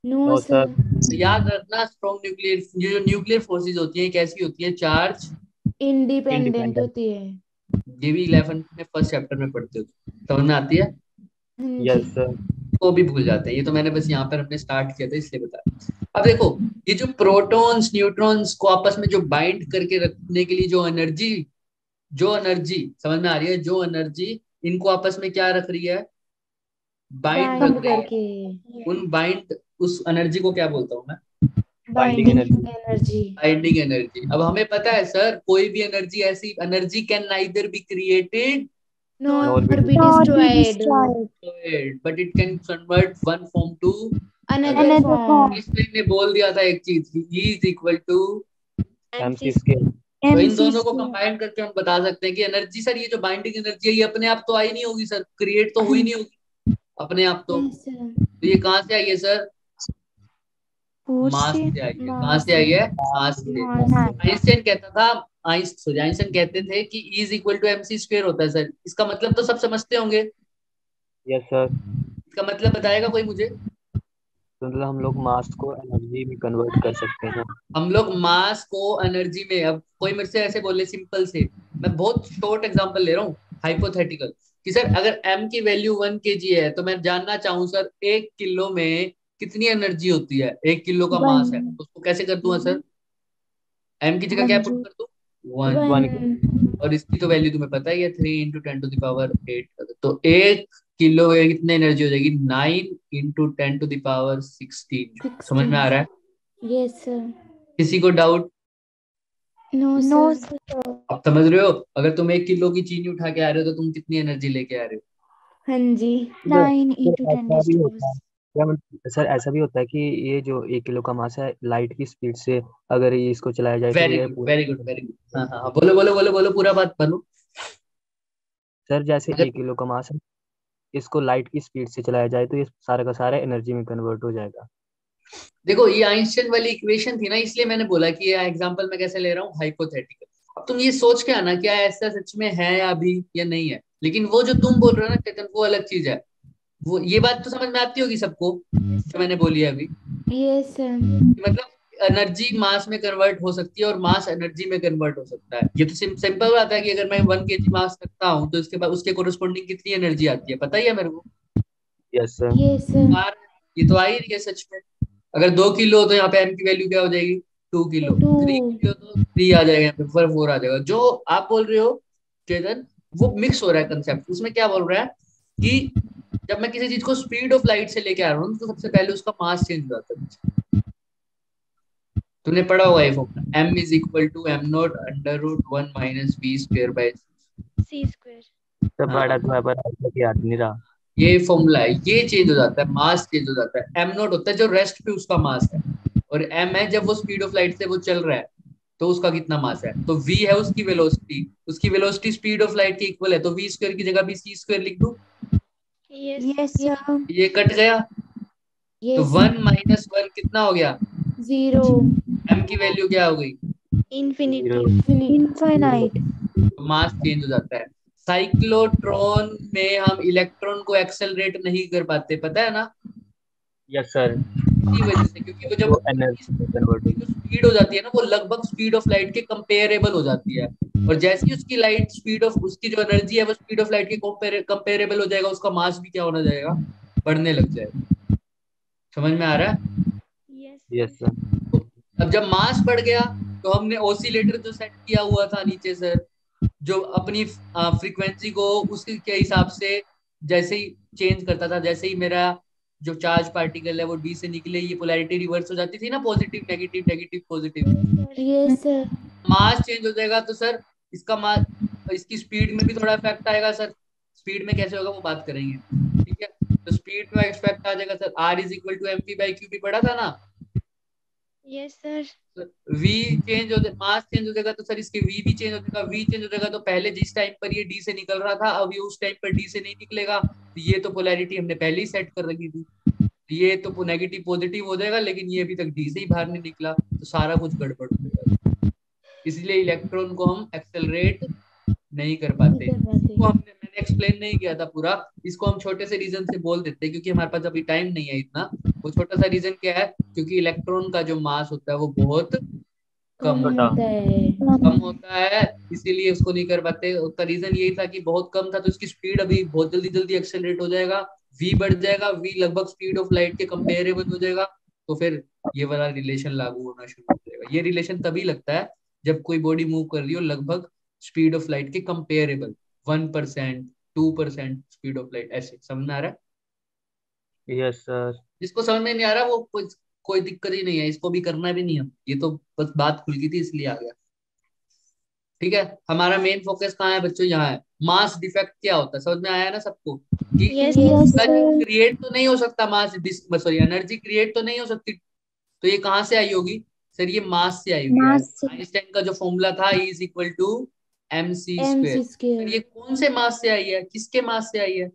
No no sir. सर। तो याद रखना, स्ट्रॉन्ग न्यूक्लियर जो न्यूक्लियर फोर्सेज होती हैं कैसी होती है? Charge independent independent. होती है। ये भी 11 में फर्स्ट चैप्टर में पढ़ते हो, समझ में आती है? हाँ यस जी। सर। वो भी भूल जाते हैं, ये तो मैंने बस यहाँ पर हमने स्टार्ट किया था इसलिए बता। अब देखो, ये जो प्रोटॉन्स न्यूट्रॉन्स को आपस में जो बाइंड करके रखने के लिए जो एनर्जी समझ में आ रही है, जो एनर्जी इनको आपस में क्या रख रही है? बाइंड बाइंड रख रही है। करके। उन बाइंड उस एनर्जी को क्या बोलता हूँ मैं? Binding binding energy. Energy. Binding energy. अब हमें पता है सर, कोई भी एनर्जी ऐसी energy can neither be created nor be be Not be destroyed. destroyed. But it can convert one form to another Another form. form. इसमें ने बोल दिया था एक चीज, E is equal to. MC scale. तो इन MC दोनों को square. कंबाइन करके हम बता सकते हैं कि एनर्जी सर, ये जो बाइंडिंग एनर्जी है ये अपने आप तो आई नहीं होगी सर, क्रिएट तो हुई नहीं होगी अपने आप तो। Yes sir. तो ये कहाँ से आई है सर? Force मास से. से आई है। कहाँ मास से आई है? मास से। मास से। आइंस्टाइन कहता था, आइंस्टाइन कहते थे कि E is equal to MC square होता है सर। इसका मतलब तो सब समझते होंगे, यस सर। इसका मतलब बताएगा कोई मुझे? तो मतलब हम लोग मास को एनर्जी में कन्वर्ट कर सकते हैं। हम लोग मास को एनर्जी में, अब कोई मेरे से ऐसे बोले सिंपल से, मैं बहुत शॉर्ट एग्जांपल ले रहा हूँ, हाइपोथेटिकल, कि सर अगर m की वैल्यू 1 kg है तो मैं जानना चाहूँ सर 1 किलो में कितनी एनर्जी होती है? 1 किलो का मास है 1. तो उसको कैसे कर दूंगा सर? m की जगह क्या पुट 1. कर दूं? 1। 1। और इसकी तो वैल्यू तुम्हें पता ही है, 3 × 10⁸ तो 1 किलो में कितनी एनर्जी हो जाएगी? 9 × 10⁻16। समझ में आ 16। रहा है? Yes sir. किसी को doubt? No No, sir. sir. आप समझ रहे हो, अगर तुम 1 किलो की चीनी उठा के आ रहे हो तो तुम कितनी एनर्जी लेके आ रहे हो? हाँ जी। 9 सर into 10 ऐसा raised भी to होता power. है क्या? सर ऐसा भी होता है कि ये जो 1 किलो का मास है लाइट की स्पीड से अगर ये इसको चलाया जाए तो वेरी ये गुड, पूरा। Very good, very good. हाँ हाँ हाँ, बोलो बोलो बोलो बोलो, पूरा बात बोलो। सर जैसे अगर 1 किलो का मास है, इसको लाइट की स्पीड से चलाया जाए तो ये सारा का सारा एनर्जी में कन्वर्ट हो जाएगा। देखो, ये आइंस्टाइन वाली इक्वेशन थी ना, इसलिए मैंने बोला कि ये एग्जांपल मैं कैसे ले रहा हूँ, हाइपोथेटिकल। अब तुम ये सोच के आना क्या ऐसा सच में है या अभी या नहीं है, लेकिन वो जो तुम बोल रहे हो ना चेतन, वो अलग चीज है। वो ये बात तो समझ में आती होगी सबको जो मैंने बोली है अभी, यस सर। कि मतलब एनर्जी मास में कन्वर्ट हो सकती है और मास एनर्जी में कन्वर्ट हो सकता है। ये तो सिंपल बात है कि अगर मैं 1 kg मास रखता हूँ तो इसके बाद उसके कोरस्पॉन्डिंग कितनी एनर्जी आती है, पता ही है मेरे को। Yes sir. Yes sir. यार, ये तो आ ही रही है सच में। अगर 2 किलो तो यहाँ पे m की वैल्यू क्या हो जाएगी? 2 किलो। 3 किलो 2। तो 3 आ जाएगा, यहाँ पे 4 आ जाएगा। जो आप बोल रहे हो चेतन, वो मिक्स हो रहा है कंसेप्ट। उसमें क्या बोल रहा है कि जब मैं किसी चीज को स्पीड ऑफ लाइट से लेके आ रहा हूँ तो सबसे पहले उसका मास चेंज हो जाता है। तूने पढ़ा होगा ये formula, m is equal to m0 √1 - v² C square. Sir बड़ा हाँ, तो है पर आपको याद नहीं रहा। ये फॉर्मूला है, ये चेंज हो जाता है, मास चेंज हो जाता है। m0 होता है जो रेस्ट पे उसका मास है, और m है जब वो स्पीड ऑफ लाइट से वो चल रहा है तो उसका कितना मास है। तो v है उसकी वेलोसिटी स्पीड ऑफ लाइट के इक्वल है, तो v² की जगह भी c² लिख दूं। Yes, sir. ये कट गया, तो यस। 1 - 1 कितना हो गया? 0। m की वैल्यू क्या हो गई? Infinity. इन्फिनिट। Infinite. तो मास चेंज हो जाता है। साइक्लोट्रॉन में हम इलेक्ट्रॉन को एक्सेलरेट नहीं कर पाते, पता है ना? Yes sir. इसी वजह से, क्योंकि वो जब वो एनर्जी में कन्वर्ट हो उसकी जो स्पीड हो जाती है ना, वो लगभग स्पीड ऑफ लाइट के कंपेरेबल हो जाती है। और जैसे ही उसकी लाइट स्पीड ऑफ उसकी जो एनर्जी है वो स्पीड ऑफ लाइट के कंपेरेबल हो जाएगा, उसका मास भी क्या होना जाएगा? बढ़ने लग जाएगा। समझ में आ रहा है? Yes, yes sir. सर। अब जब मास बढ़ गया तो हमने ऑसिलेटर जो सेट किया हुआ था नीचे सर, जो अपनी फ्रीक्वेंसी को उसके के हिसाब से जैसे ही चेंज करता था, जैसे ही मेरा जो चार्ज पार्टिकल है वो डी से निकले, ये पोलैरिटी रिवर्स हो जाती थी ना, positive negative negative positive. Yes sir. Mass change हो जाएगा तो सर इसका मास, इसकी स्पीड में भी थोड़ा इफेक्ट आएगा सर। स्पीड में कैसे होगा वो बात करेंगे, ठीक है? तो स्पीड में इफेक्ट आ जाएगा sir. R is equal to mv/q भी पढ़ा था ना? Yes, sir. वी चेंज हो जाए, मास चेंज हो जाएगा तो सर इसके वी भी चेंज हो जाएगा। वी चेंज हो जाएगा तो पहले जिस टाइम पर ये डी से निकल रहा था अब ये उस टाइम पर डी से नहीं निकलेगा। तो ये तो पोलैरिटी हमने पहले ही सेट कर रखी थी, ये तो नेगेटिव पॉजिटिव हो जाएगा, लेकिन ये अभी तक डी से ही बाहर नहीं निकला, तो सारा कुछ गड़बड़ हो जाएगा। इसलिए इलेक्ट्रॉन को हम एक्सेलरेट नहीं कर पाते। नहीं कर पाते। इसको मैंने एक्सप्लेन नहीं किया था पूरा, इसको हम छोटे से रीजन से बोल देते हैं क्योंकि हमारे पास अभी टाइम नहीं है इतना। वो छोटा सा रीजन क्या है, क्योंकि इलेक्ट्रॉन का जो मास होता है वो बहुत कम कम छोटा। होता है। कम होता है, इसीलिए उसको नहीं कर पाते। उसका रीजन यही था कि बहुत कम था, तो इसकी स्पीड अभी बहुत जल्दी जल्दी एक्सेलरेट हो जाएगा, वी बढ़ जाएगा, वी लगभग स्पीड ऑफ लाइट के कंपेरेबल हो जाएगा। तो फिर ये वाला रिलेशन लागू होना शुरू हो जाएगा। ये रिलेशन तभी लगता है जब कोई बॉडी मूव कर रही हो लगभग स्पीड ऑफ लाइट के कंपेरेबल, 1%, 2% स्पीड ऑफ लाइट, ऐसे। समझ में आ रहा है? Yes sir. जिसको समझ में नहीं आ रहा वो कोई दिक्कत ही नहीं है, इसको भी करना भी नहीं है, ये तो बस बात खुल गई थी इसलिए आ गया। ठीक है, हमारा मेन फोकस कहाँ है बच्चों, यहाँ है। मास डिफेक्ट क्या होता है, समझ में आया ना सबको, कि yes yes sir. Sir. Create तो नहीं हो सकता मास, सॉरी एनर्जी क्रिएट तो नहीं हो सकती, तो ये कहाँ से आई होगी सर, ये मास से आई होगी। मास से। आइंस्टाइन का जो फॉर्मूला था E is equal to MC square, MC sir ये स्क्वायर। कौन से मास से आई है, किसके मास से आई है?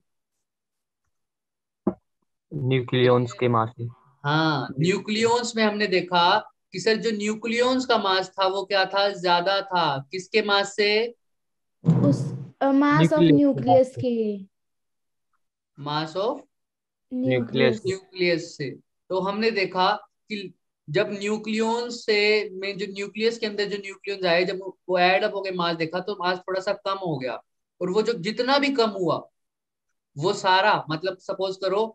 न्यूक्लियॉन्स के मास में। हाँ, न्यूक्लियॉन्स में हमने देखा कि सर जो न्यूक्लियॉन्स का मास था वो क्या था, ज्यादा था, किसके मास से? उस मास ऑफ न्यूक्लियस के मास न्यूक्लियस से। के। मास ऑफ न्यूक्लियस। न्यूक्लियस। न्यूक्लियस से। तो हमने देखा कि जब न्यूक्लियॉन्स से में जो न्यूक्लियस के अंदर जो न्यूक्लियॉन्स आए, जब वो ऐड अप हो गए, मास देखा तो मास थोड़ा सा कम हो गया। और वो जो जितना भी कम हुआ वो सारा, मतलब सपोज करो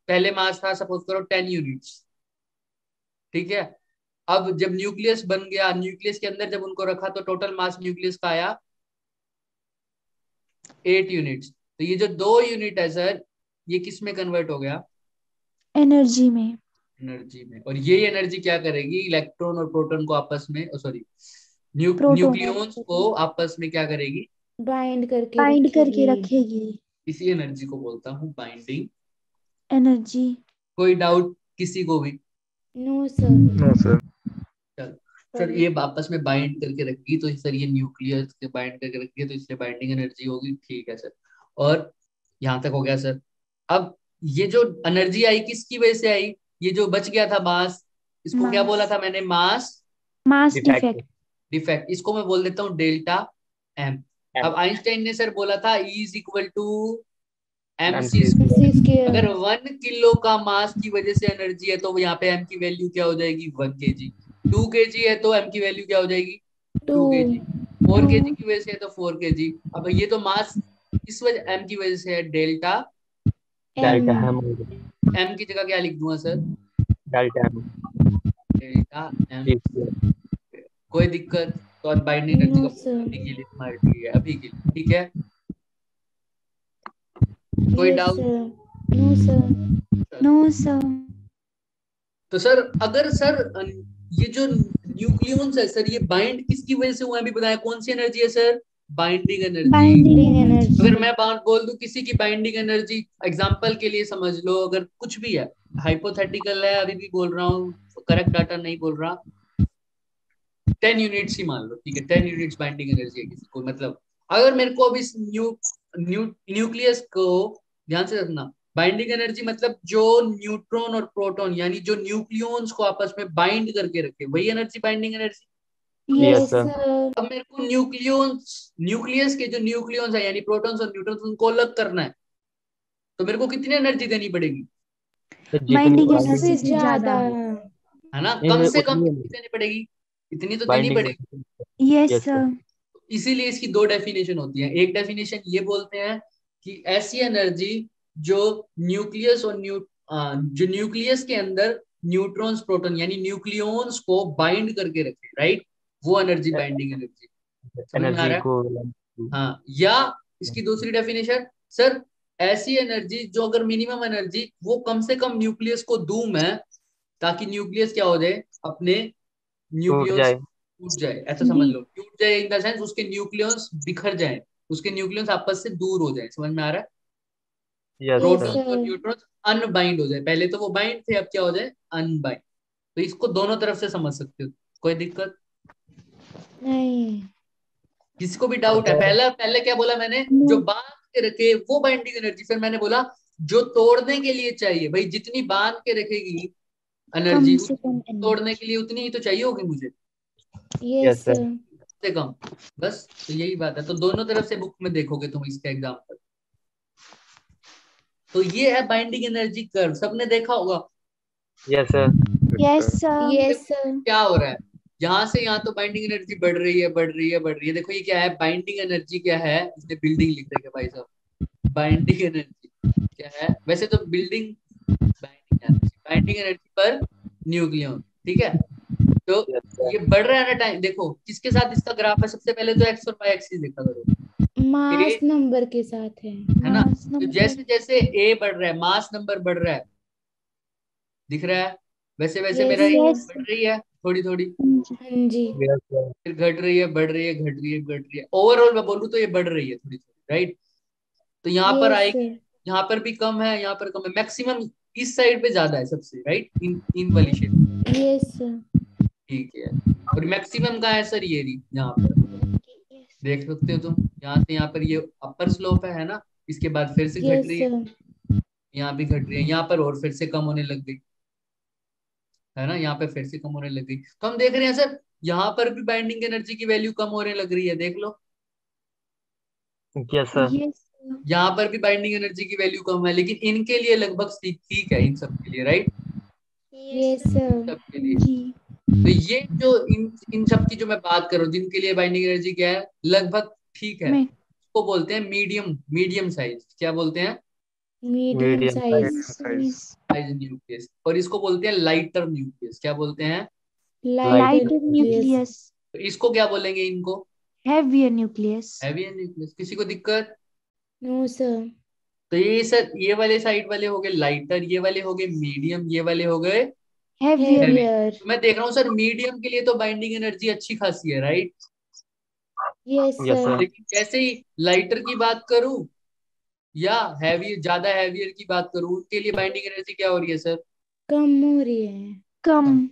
पहले मास था सपोज करो 10 यूनिट्स, ठीक है। अब जब न्यूक्लियस बन गया, न्यूक्लियस के अंदर जब उनको रखा तो टोटल मास न्यूक्लियस का आया 8 यूनिट्स। तो ये जो 2 यूनिट है सर, ये किस में कन्वर्ट हो गया? एनर्जी में। एनर्जी में। और ये एनर्जी क्या करेगी, इलेक्ट्रॉन और प्रोटॉन को आपस में, सॉरी प्रोटोन न्यूक्लियॉन्स को आपस में क्या करेगी? बाइंड करके बाइंड करके रखेगी। रखेगी। इसी एनर्जी को बोलता हूँ बाइंडिंग। एनर्जी। कोई डाउट किसी को भी? No sir. No sir. चल सर, ये आपस में बाइंड करके रखेगी तो सर ये न्यूक्लियस के बाइंड करके रखेगी तो इसलिए बाइंडिंग एनर्जी होगी, ठीक है सर। और यहाँ तक हो गया सर। अब ये जो एनर्जी आई किसकी वजह से आई, ये जो बच गया था मास, इसको क्या बोला मास। था मैंने, mass mass defect. Defect. Defect. इसको मैं बोल देता हूँ डेल्टा एम। अब आइंस्टाइन ने सर बोला था E is equal to MC MC square. MC अगर स्क्वायर। 1 किलो का मास की वजह से एनर्जी है तो यहाँ पे M की वैल्यू क्या हो जाएगी, 1 kg। 2 kg है तो M की वैल्यू क्या हो जाएगी, 2। 2 kg। 4 kg to. की वजह से है तो 4 kg। अब ये तो मास इस वजह M की वजह से है delta, delta M। M. M की जगह क्या लिख दूंगा sir, delta M. Delta M। कोई दिक्कत? तो अब बाइंडिंग एनर्जी नो का सर। अभी के लिए तुम्हारे ठीक है, अभी के लिए ठीक है। कोई yes doubt? Sir. No sir. No sir. तो सर अगर सर ये जो न्यूक्लियॉन्स है सर, ये बाइंड किसकी वजह से हुआ है अभी बताया, कौन सी एनर्जी है sir, binding energy. Binding binding energy. अगर एनर्जी। मैं बात बोल दूं किसी की बाइंडिंग एनर्जी, एग्जांपल के लिए समझ लो, अगर कुछ भी है, हाइपोथेटिकल है, अभी भी बोल रहा हूँ, करेक्ट डाटा नहीं बोल रहा, 10 यूनिट्स ही मान लो, ठीक है, 10 यूनिट्स बाइंडिंग एनर्जी है किसी को। मतलब अगर मेरे को अब इस न्यूक्लियस को, ध्यान से रखना, बाइंडिंग एनर्जी मतलब जो न्यूट्रॉन और प्रोटॉन यानी जो न्यूक्लियॉन्स को आपस में बाइंड करके रखे, वही energy binding energy. Yes yes sir. Sir. अब मेरे को न्यूक्लियस के जो न्यूक्लियॉन्स है यानी प्रोटॉन्स और न्यूट्रॉन्स, उनको अलग करना है, तो मेरे को कितनी एनर्जी देनी पड़ेगी, तो जितनी बाइंडिंग उससे एनर्जी से ज्यादा। ज्यादा। है ना, नहीं कम सर, से कम उतनी कितनी देनी पड़ेगी, इतनी तो देनी बाइंडिंग। पड़ेगी। Yes yes sir. सर। इसीलिए इसकी दो डेफिनेशन होती है। एक डेफिनेशन ये बोलते हैं कि ऐसी एनर्जी जो न्यूक्लियस और जो न्यूक्लियस के अंदर न्यूट्रॉन्स प्रोटॉन यानी न्यूक्लियॉन्स को बाइंड करके रखे, राइट, वो एनर्जी बाइंडिंग एनर्जी। समझ में आ एनर्जी रहा है? को। हाँ, या इसकी दूसरी डेफिनेशन सर, ऐसी एनर्जी जो अगर मिनिमम एनर्जी वो कम से कम न्यूक्लियस को दूं मैं, ताकि न्यूक्लियस क्या हो जाए, अपने टूट न्यूक्लियंस जाए। टूट जाए, ऐसा समझ बी। लो, टूट जाए इन द सेंस उसके न्यूक्लियंस बिखर जाए, उसके न्यूक्लियंस आपस से दूर हो जाए। समझ में आ रहा है? Yes yes sir. प्रोटॉन्स और सर। न्यूट्रॉन्स अनबाइंड हो जाए, पहले तो वो बाइंड थे, अब क्या हो जाए, अनबाइंड। तो इसको दोनों तरफ से समझ सकते हो, कोई दिक्कत? नहीं। किसी को भी डाउट है? पहला पहले क्या बोला मैंने, जो नो। बांध के रखे वो बाइंडिंग एनर्जी, फिर मैंने बोला जो तोड़ने के लिए चाहिए, भाई जितनी बांध के रखेगी कम एनर्जी, से कम तोड़ने एनर्जी। के लिए उतनी ही तो चाहिए होगी मुझे। Yes yes sir. सर। सबसे कम। बस तो यही बात है। तो दोनों तरफ से बुक में देखोगे तुम इसका एग्जाम्पल। तो ये है बाइंडिंग एनर्जी कर्व, सबने देखा होगा। Yes sir. Yes sir. Yes sir. क्या हो रहा है, यहाँ से यहाँ तो बाइंडिंग एनर्जी बढ़ रही है, बढ़ रही है, बढ़ रही है। देखो ये क्या है, बाइंडिंग एनर्जी क्या है, इसने बिल्डिंग लिख रखा है भाई साहब। बाइंडिंग एनर्जी क्या है, वैसे तो building binding energy per nucleon, ठीक है। तो यस सर। ये बढ़ रहा है ना टाइम, देखो किसके साथ इसका ग्राफ है, सबसे पहले तो एक्स और वाई एक्सिस देखा करो। मास ए नंबर के साथ है। है ना, मास तो नंबर। जैसे जैसे ए बढ़ रहा है, मास नंबर बढ़ रहा है, दिख रहा है, वैसे वैसे यस मेरा ये यस। बढ़ रही है थोड़ी थोड़ी, हाँ जी। Yes sir. फिर घट रही है, बढ़ रही है, घट रही है, घट रही है। ओवरऑल मैं बोलूँ तो ये बढ़ रही है थोड़ी थोड़ी, राइट। तो यहाँ पर यस आएगी, यहाँ पर भी कम है, यहाँ पर कम है, मैक्सिमम इस साइड पे ज्यादा है सबसे, राइट, इन वाली शेप। यस ठीक है, और मैक्सिमम का है सर ये रही, यहाँ पर देख सकते हो तुम, यहाँ से यहाँ पर ये अपर स्लोप है ना, इसके बाद फिर से घट रही यस है, यहाँ भी घट रही है, यहाँ पर और फिर से कम होने लग गई, है ना, यहाँ पे फिर से कम होने लग गई। तो हम देख रहे हैं सर, यहाँ पर भी बाइंडिंग एनर्जी की वैल्यू कम होने लग रही है, देख लो। Yes sir. यस। यहाँ पर भी बाइंडिंग एनर्जी की वैल्यू कम है, लेकिन इनके लिए लगभग ठीक ठीक है, इन सब के लिए, राइट, यस सब के लिए। जी। तो ये जो इन सब की जो मैं बात कर रहा हूँ, जिनके लिए बाइंडिंग एनर्जी क्या है, लगभग ठीक है, मैं इसको बोलते हैं मीडियम, मीडियम साइज, क्या बोलते हैं, medium medium size. Size. Size nucleus. और इसको बोलते हैं लाइटर न्यूक्लियस, क्या बोलते हैं, लाइटर लाइटर न्यूक्लियस। न्यूक्लियस। तो इसको क्या बोलेंगे, इनको हेवियर न्यूक्लियस। Heavy nucleus. किसी को दिक्कत? No sir. तो ये सर, ये वाले साइड वाले हो गए लाइटर, ये वाले हो गए मीडियम, ये वाले हो गए हेवियर। हैवी। हेवियर। तो मैं देख रहा हूँ सर, मीडियम के लिए तो बाइंडिंग एनर्जी अच्छी खासी है, right, yes yes sir. Sir. लेकिन जैसे ही लाइटर की बात करूं या हैवी, ज्यादा हैवियर की बात करूं, उनके लिए बाइंडिंग एनर्जी क्या हो रही है सर, कम हो रही है। कम। कम।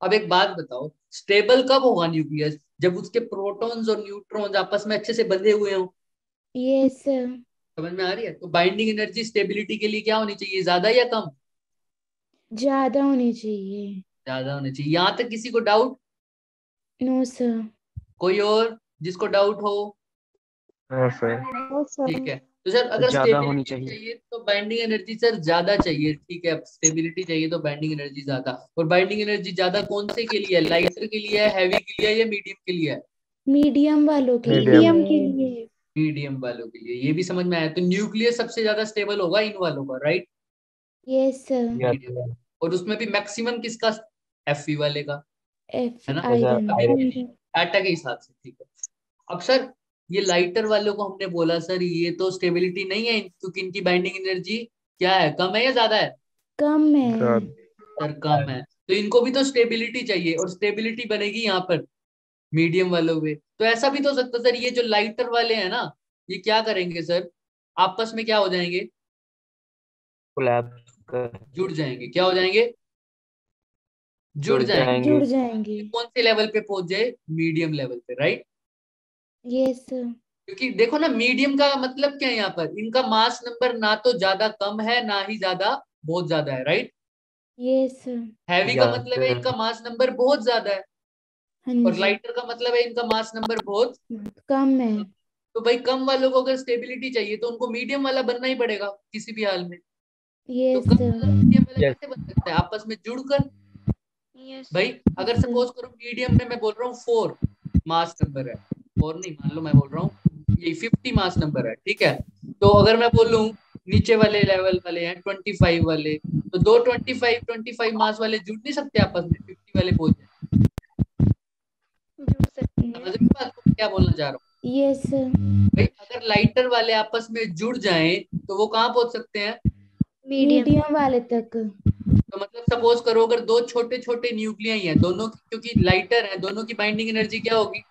अब एक बात बताओ, स्टेबल कब होगा न्यूक्लियस, जब उसके प्रोटॉन्स और न्यूट्रॉन्स आपस में अच्छे से बंधे हुए हों। Yes sir. समझ में आ रही है? तो बाइंडिंग एनर्जी स्टेबिलिटी के लिए क्या होनी चाहिए, ज्यादा या कम? ज्यादा होनी चाहिए। ज्यादा होनी चाहिए। यहां तक किसी को डाउट? No sir. कोई और जिसको डाउट हो? हाँ सर। ठीक है, तो सर अगर ज्यादा होनी स्टेबिलिटी चाहिए। चाहिए तो बाइंडिंग एनर्जी सर ज्यादा चाहिए, ठीक है। स्टेबिलिटी चाहिए तो बाइंडिंग एनर्जी ज्यादा। और बाइंडिंग एनर्जी ज्यादा कौन से के लिए है, लाइटर के लिए है, हैवी के लिए है, या मीडियम के लिए है? मीडियम वालों के मीडियम के लिए। लिए। मीडियम वालों के लिए। ये भी समझ में आया। तो न्यूक्लियस सबसे ज्यादा स्टेबल होगा इन वालों का, right, yes sir. Yes medium. Sir. और उसमें भी मैक्सिमम किसका, एफई वाले का, एफ है ना, आयरन। अभी डाटा के हिसाब से, ठीक है। अब सर ये लाइटर वालों को हमने बोला सर ये तो स्टेबिलिटी नहीं है, क्योंकि इनकी बाइंडिंग एनर्जी क्या है, कम है या ज्यादा है? कम है। सर कम है, तो इनको भी तो स्टेबिलिटी चाहिए, और स्टेबिलिटी बनेगी यहाँ पर मीडियम वालों में। तो ऐसा भी तो हो सकता है सर, ये जो लाइटर वाले हैं ना, ये क्या करेंगे सर, आपस में क्या हो जाएंगे, कोलैप्स कर जुड़ जाएंगे। क्या हो जाएंगे, जुड़ जुड़ जाएंगे। जाएंगे। जुड़ जाएंगे। कौन से लेवल पे पहुंच जाए, मीडियम लेवल पे, राइट। Yes sir. क्योंकि देखो ना, मीडियम का मतलब क्या है, यहाँ पर इनका मास नंबर ना तो ज्यादा कम है, ना ही ज्यादा बहुत ज्यादा है, राइट। Yes sir. हैवी का यस मतलब है सर। इनका मास नंबर बहुत ज्यादा है, हाँ और जी। लाइटर का मतलब है इनका मास नंबर बहुत। कम है। तो भाई कम वालों को अगर स्टेबिलिटी चाहिए तो उनको मीडियम वाला बनना ही पड़ेगा किसी भी हाल में। तो यस कम सर। वाला मीडियम वाला यस कैसे बन सकता है, आपस में जुड़कर। यस। भाई अगर सर। सपोज करो मीडियम में मैं बोल रहा हूँ 4 मास नंबर है, 4 नहीं, मान लो मैं बोल रहा हूँ ये 50 मास नंबर है, ठीक है। तो अगर मैं बोलूँ नीचे वाले लेवल वाले हैं 25 वाले, तो दो 25 मास वाले जुड़ नहीं सकते आपस में, 50 वाले पहुंच जाए। जुड़ सकते समझ हैं। रहे हो बात को मैं क्या बोलना चाह रहा हूँ? Yes sir. भाई अगर लाइटर वाले आपस में जुड़ जाएं तो वो कहाँ पहुंच सकते हैं, मीडियम। मीडियम वाले तक। तो मतलब सपोज करो अगर दो छोटे छोटे न्यूक्लियाई हैं दोनों की, क्योंकि लाइटर है, दोनों की बाइंडिंग एनर्जी क्या होगी,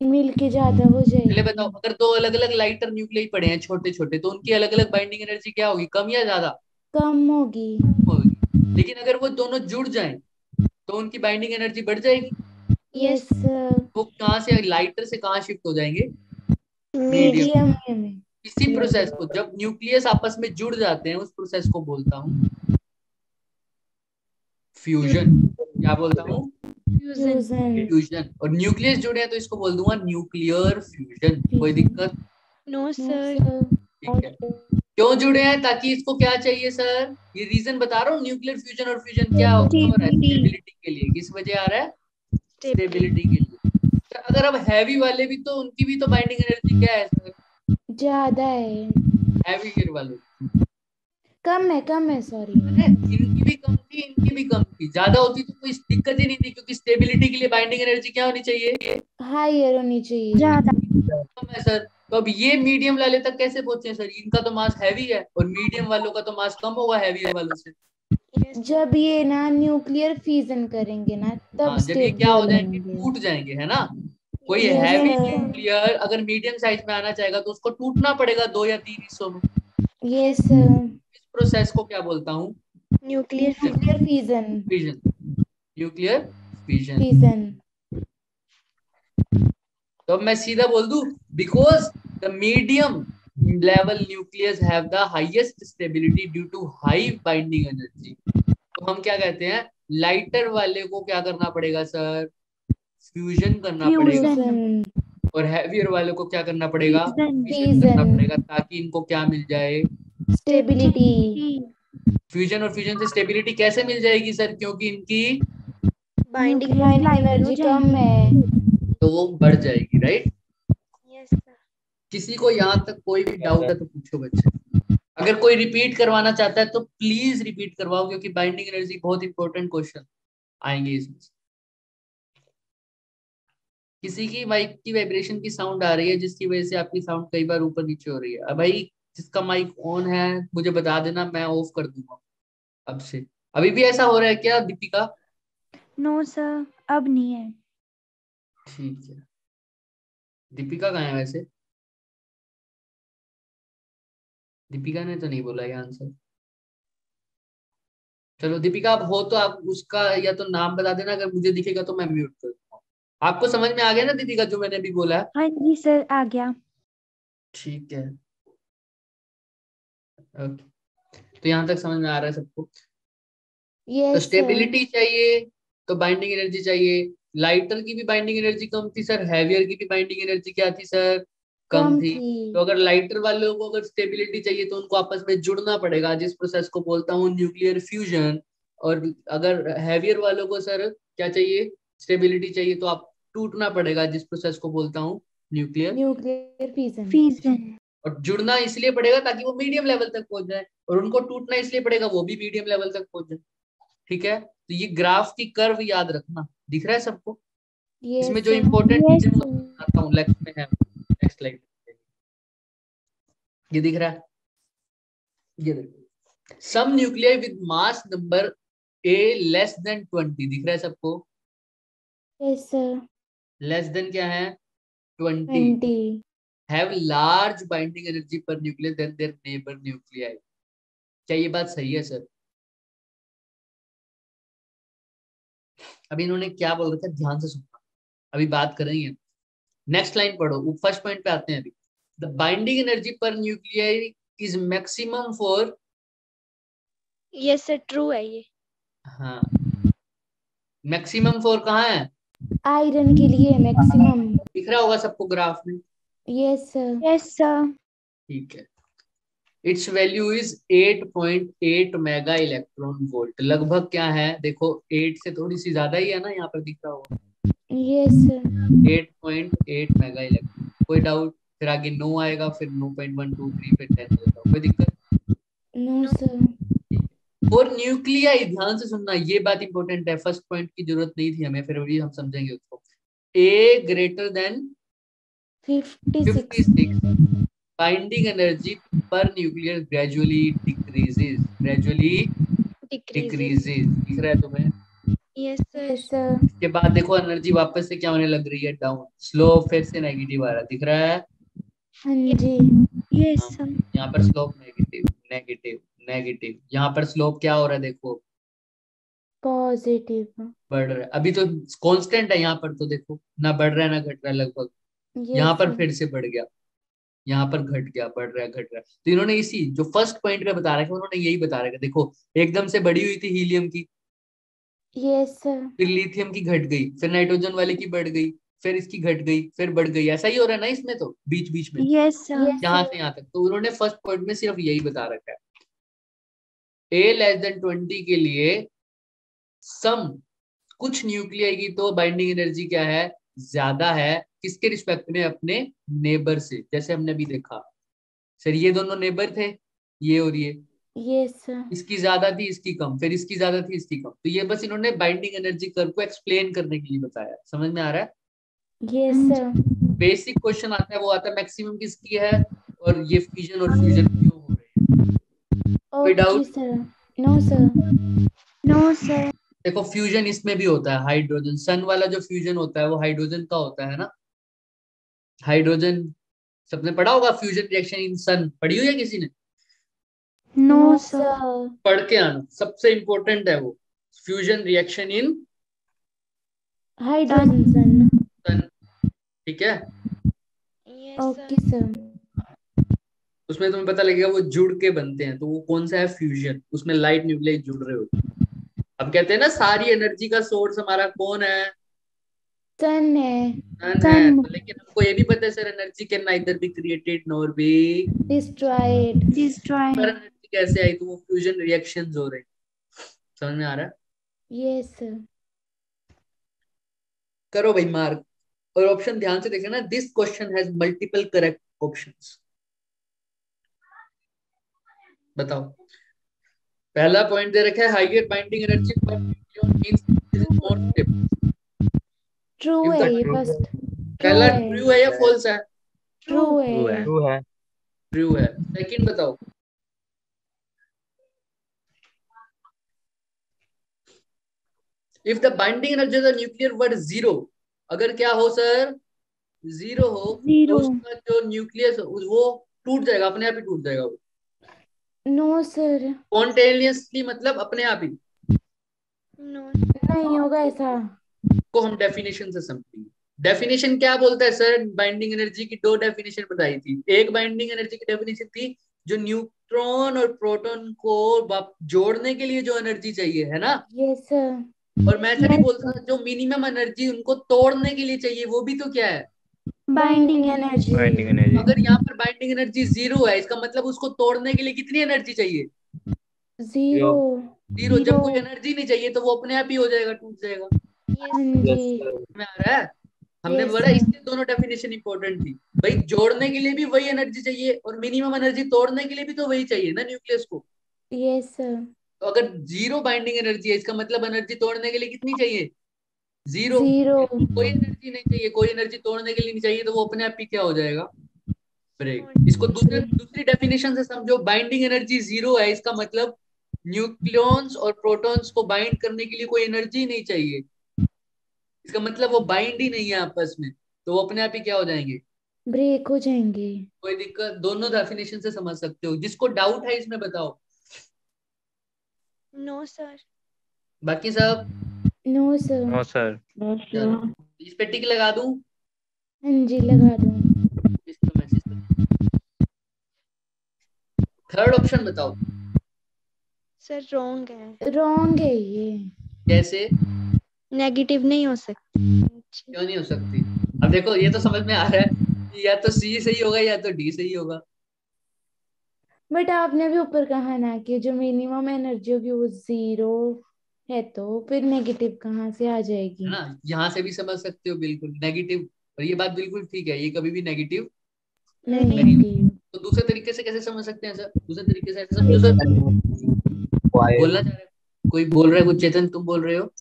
मिल के ज्यादा हो पहले बताओ। जाएगी। अगर दो अलग अलग लाइटर न्यूक्लियाई पड़े हैं छोटे छोटे, तो उनकी अलग अलग बाइंडिंग एनर्जी क्या होगी, कम या ज्यादा कम होगी। होगी। लेकिन अगर वो दोनों जुड़ जाएं तो उनकी बाइंडिंग एनर्जी बढ़ जाएगी। Yes sir. वो कहाँ से, लाइटर से कहाँ शिफ्ट हो जाएंगे, मीडियम। मीडियम में। इसी प्रोसेस को जब न्यूक्लियस आपस में जुड़ जाते हैं, उस प्रोसेस को बोलता हूँ फ्यूजन। क्या बोलता हूँ, फ्यूजन। फ्यूजन। और न्यूक्लियस जुड़े हैं तो इसको बोल दूंगा न्यूक्लियर फ्यूजन। कोई दिक्कत? No sir. ठीक है। क्यों जुड़े हैं? ताकि इसको क्या चाहिए सर? ये रीजन बता रहा हूँ। न्यूक्लियर फ्यूजन और फ्यूजन क्या क्यों हो रहा है? स्टेबिलिटी के लिए। किस वजह आ रहा है? स्टेबिलिटी के लिए। सर अगर अब हैवी वाले भी तो उनकी भी तो बाइंडिंग एनर्जी क्या है सर? ज्यादा है। हैवी वालों कम है सॉरी। अरे इनकी भी कम थी, इनकी भी कम थी। ज्यादा होती तो कोई दिक्कत ही नहीं थी, क्योंकि स्टेबिलिटी के लिए बाइंडिंग एनर्जी क्या होनी चाहिए? हायर होनी चाहिए। ज्यादा। कम है सर। तो अब ये मीडियम वाले तक कैसे पहुंचे सर? इनका तो मास हैवी है और मीडियम वालों का तो मास कम होगा हैवी वालों से। जब ये ना न्यूक्लियर फ्यूजन करेंगे ना तब हाँ, जब ये क्या हो स्टेबल जाएंगे? होंगे। टूट जाएंगे, है ना? कोई Yes, हैवी sir. न्यूक्लियर अगर मीडियम साइज में आना चाहेगा तो उसको टूटना पड़ेगा 2 या 3 हिस्सों में। Yes sir. इस प्रोसेस को क्या बोलता हूँ? Nuclear nuclear fusion. Fission. Nuclear fission. Fusion. तो अब मैं सीधा बोल दूं, because the medium level nucleus have the highest stability due to high binding energy. तो हम क्या कहते हैं? लाइटर वाले को क्या करना पड़ेगा सर? फ्यूजन करना पड़ेगा। फ्यूजन। और हैवियर वाले को क्या करना पड़ेगा? फ्यूजन। फिजन करना फ्यूजन। पड़ेगा, ताकि इनको क्या मिल जाए? स्टेबिलिटी। फ्यूजन। और फ्यूजन से स्टेबिलिटी कैसे मिल जाएगी सर? क्योंकि इनकी बाइंडिंग एनर्जी कम है। तो वो बढ़ जाएगी, राइट? Yes sir. किसी को यहाँ तक कोई भी डाउट है तो पूछो बच्चे। अगर कोई रिपीट करवाना चाहता है तो प्लीज रिपीट करवाओ, क्योंकि बाइंडिंग एनर्जी बहुत इंपॉर्टेंट क्वेश्चन आएंगे इसमें। किसी की माइक की वाइब्रेशन की साउंड आ रही है जिसकी वजह से आपकी साउंड कई बार ऊपर नीचे हो रही है। अब भाई जिसका माइक ऑन है मुझे बता देना, मैं ऑफ कर दूंगा अब से। अभी भी ऐसा हो रहा है क्या दीपिका? नो सर, अब नहीं है। ठीक है। दीपिका कहाँ है वैसे? दीपिका ने तो नहीं बोला ये आंसर। चलो दीपिका, आप हो तो आप उसका या तो नाम बता देना, अगर मुझे दिखेगा तो मैं म्यूट कर दूंगा। आपको समझ में आ गया ना दीपिका जो मैंने अभी बोला है? हाँ जी सर, आ गया। ठीक है, ओके। तो यहाँ तक समझ में आ रहा है सबको? तो यस सर। स्टेबिलिटी चाहिए तो बाइंडिंग एनर्जी चाहिए। लाइटर की भी बाइंडिंग एनर्जी कम थी सर, हैवियर की भी बाइंडिंग एनर्जी क्या थी सर? कम थी। तो अगर लाइटर वालों को अगर स्टेबिलिटी चाहिए तो उनको आपस में जुड़ना पड़ेगा, जिस प्रोसेस को बोलता हूँ न्यूक्लियर फ्यूजन। और अगर हैवियर वालों को सर क्या चाहिए? स्टेबिलिटी चाहिए, तो आप टूटना पड़ेगा, जिस प्रोसेस को बोलता हूँ न्यूक्लियर। Nuclear fusion. फ्यूजन। और जुड़ना इसलिए पड़ेगा ताकि वो मीडियम लेवल तक पहुंच जाए, और उनको टूटना इसलिए पड़ेगा वो भी मीडियम लेवल तक पहुंच जाए। ठीक है, तो ये ग्राफ की कर्व याद रखना। दिख रहा है सबको? इसमें जो इम्पोर्टेंट चीजें मैं बताता हूँ नेक्स्ट में है। नेक्स्ट स्लाइड ये दिख रहा है? ये देखो, some nuclear with mass number A less than 20। दिख रहा है सबको? Yes sir. लेस देन क्या है? 20 have large binding energy per nucleus than their neighbor nuclei। क्या ये बात सही है सर? अभी इन्होंने क्या बोल रखा है ध्यान से सुनना, अभी बात करेंगे। नेक्स्ट लाइन पढ़ो, फर्स्ट पॉइंट पे आते हैं अभी। द बाइंडिंग एनर्जी पर nuclei is maximum for. Yes sir, true है ये। हाँ, मैक्सिमम फॉर कहाँ है? आयरन के लिए मैक्सिमम। दिख रहा होगा सबको ग्राफ में? Yes sir. Yes sir. ठीक है। It's value is 8.8 mega electron volt. लगभग क्या है देखो, 8 से थोड़ी सी ज्यादा ही है ना, यहाँ पर दिख रहा होगा। Yes sir. 8.8 mega electron. कोई डाउट? फिर आगे 9 आएगा, फिर 9.123, फिर 10 हो जाएगा। कोई दिक्कत? No sir. और न्यूक्लियाई, ध्यान से सुनना, ये बात इंपॉर्टेंट है। फर्स्ट पॉइंट की जरूरत नहीं थी हमें, फिर भी हम समझेंगे उसको। ए ग्रेटर देन 56 बाइंडिंग एनर्जी पर न्यूक्लियर ग्रेजुअली डिक्रीजेस। दिख रहा है तुम्हें? Yes sir. Yes sir. इसके बाद देखो एनर्जी वापस से क्या होने लग रही है? डाउन। स्लोप फिर से नेगेटिव आ रहा है, दिख रहा है? हाँ जी। Yes sir. यहाँ पर स्लोप नेगेटिव नेगेटिव नेगेटिव। यहाँ पर स्लोप क्या हो रहा है देखो? पॉजिटिव। बढ़ रहा है। अभी तो कांस्टेंट है यहाँ पर, तो देखो ना बढ़ रहा है ना घट रहा है लगभग। यहाँ यस पर सर। फिर से बढ़ गया, यहाँ पर घट गया, बढ़ रहा है घट रहा है। तो इन्होंने इसी जो फर्स्ट पॉइंट पे बता रखा है, उन्होंने यही बता रखा है। देखो एकदम से बढ़ी हुई थी हीलियम की, यस सर। फिर लिथियम की घट गई, फिर नाइट्रोजन वाले की बढ़ गई, फिर इसकी घट गई, फिर बढ़ गई। ऐसा ही हो रहा है ना इसमें, तो बीच बीच में यस सर। यस यहाँ सर। से यहाँ तक। तो उन्होंने फर्स्ट पॉइंट में सिर्फ यही बता रखा है, A <20 के लिए सम कुछ न्यूक्लियाई की तो बाइंडिंग एनर्जी क्या है, ज्यादा है। किसके रिस्पेक्ट में, अपने नेबर से। जैसे हमने अभी देखा सर, ये दोनों नेबर थे, ये और ये, यस सर। इसकी ज्यादा थी इसकी कम, फिर इसकी ज्यादा थी इसकी कम। तो ये बस इन्होंने बाइंडिंग एनर्जी कर्व को एक्सप्लेन करने के लिए बताया। समझ में आ रहा है? Yes sir. बेसिक क्वेश्चन आता है, वो आता है मैक्सिमम किसकी है, और ये फ्यूजन और फ्यूजन क्यों हो रहे हैं। कोई okay doubt? Sir. No sir. No sir. देखो फ्यूजन इसमें भी होता है, हाइड्रोजन सन वाला जो फ्यूजन होता है वो हाइड्रोजन का होता है ना। हाइड्रोजन सबने पढ़ा होगा, फ्यूजन रिएक्शन इन सन, पढ़ी हुई है किसी ने? No no sir. सर। पढ़ के आना, सबसे इंपॉर्टेंट है वो, fusion reaction in hydrogen sun. Sun. ठीक है, यस ओके सर। सर। उसमें तुम्हें पता लगेगा वो जुड़ के बनते हैं, तो वो कौन सा है, फ्यूजन। उसमें लाइट न्यूक्लियाई जुड़ रहे होते हैं। अब कहते हैं ना सारी एनर्जी का सोर्स हमारा कौन है, सन है। सन है। तो लेकिन हमको ये भी पता है sir, energy can neither be created nor be, destroyed. Destroy. पर एनर्जी कैसे आई, तो वो फ्यूजन रिएक्शंस हो रहे हैं। समझ में आ रहा है? Yes sir. करो भाई मार्क। और ऑप्शन ध्यान से देखना, this question has multiple correct options. बताओ, पहला पॉइंट दे रखा है, higher binding energy per nucleon means this is more stable. True if है द ये फर्स्ट। ट्रू पहला है। ट्रू है या फॉल्स है? ट्रू ट्रू है। है। ट्रू है। ट्रू है। सेकंड बताओ, if the binding energy of the nuclear were zero, अगर क्या हो सर, जीरो हो, तो जीरो। उसका जो न्यूक्लियस वो टूट जाएगा, अपने आप ही टूट जाएगा वो। No sir. स्पॉन्टेनियसली मतलब अपने आप ही। नो नहीं होगा ऐसा। को हम डेफिनेशन से समझेंगे। डेफिनेशन क्या बोलता है सर, बाइंडिंग एनर्जी की दो डेफिनेशन बताई थी। एक बाइंडिंग एनर्जी की डेफिनेशन थी जो न्यूट्रॉन और प्रोटॉन को जोड़ने के लिए जो एनर्जी चाहिए, है ना। Yes sir. और मैं ऐसा नहीं बोलता जो मिनिमम एनर्जी उनको तोड़ने के लिए चाहिए, वो भी तो क्या है, बाइंडिंग एनर्जी। Binding energy. अगर यहाँ पर बाइंडिंग एनर्जी जीरो है, इसका मतलब उसको तोड़ने के लिए कितनी एनर्जी चाहिए, जीरो। जीरो। जब कोई एनर्जी नहीं चाहिए तो वो अपने आप ही हो जाएगा, टूट जाएगा। यस हाँ सर। जी। में आ रहा है? हमने यस बोला सर। इसलिए दोनों डेफिनेशन इंपॉर्टेंट थी भाई, जोड़ने के लिए भी वही एनर्जी चाहिए और मिनिमम एनर्जी तोड़ने के लिए भी तो वही चाहिए ना न्यूक्लियस को। Yes sir. तो अगर जीरो बाइंडिंग एनर्जी है, इसका मतलब एनर्जी तोड़ने के लिए कितनी चाहिए, जीरो। जीरो। कोई एनर्जी नहीं चाहिए, कोई एनर्जी तोड़ने के लिए नहीं चाहिए, तो वो अपने आप ही क्या हो जाएगा, ब्रेक। इसको दूसरी डेफिनेशन से समझो, बाइंडिंग एनर्जी जीरो है, इसका मतलब न्यूक्लियॉन्स और प्रोटॉन्स को बाइंड करने के लिए कोई एनर्जी नहीं चाहिए। इसका मतलब वो बाइंड ही नहीं है आपस में, तो वो अपने आप ही क्या हो जाएंगे, ब्रेक हो जाएंगे। कोई दिक्कत। दोनों डेफिनेशन से समझ सकते हो। जिसको डाउट है इसमें बताओ। No sir. बाकी सब नो सर। No sir. चलो, इस पे टिक लगा दूं, हाँ जी लगा दो। इसको मैसेज कर। थर्ड ऑप्शन बताओ, सर रॉन्ग है, रॉन्ग है ये। कैसे, नेगेटिव नहीं हो सकती। क्यों नहीं हो सकती? अब देखो ये तो समझ में आ रहा है कि या तो सी सही होगा या तो डी सही होगा। बट आपने भी ऊपर कहा ना कि जो मिनिमम एनर्जी होगी वो जीरो है, तो फिर नेगेटिव कहाँ से आ है जाएगी। ना, यहाँ से भी समझ सकते हो बिल्कुल नेगेटिव, और ये बात बिल्कुल ठीक है, ये कभी भी नेगेटिव नहीं नहीं। होगी। तो दूसरे तरीके से कैसे समझ सकते हैं सर, दूसरे तरीके से ऐसे समझो सर, बोलना चाह रहे हैं, कोई बोल रहा है कुछ, चेतन तुम बोल रहे हो?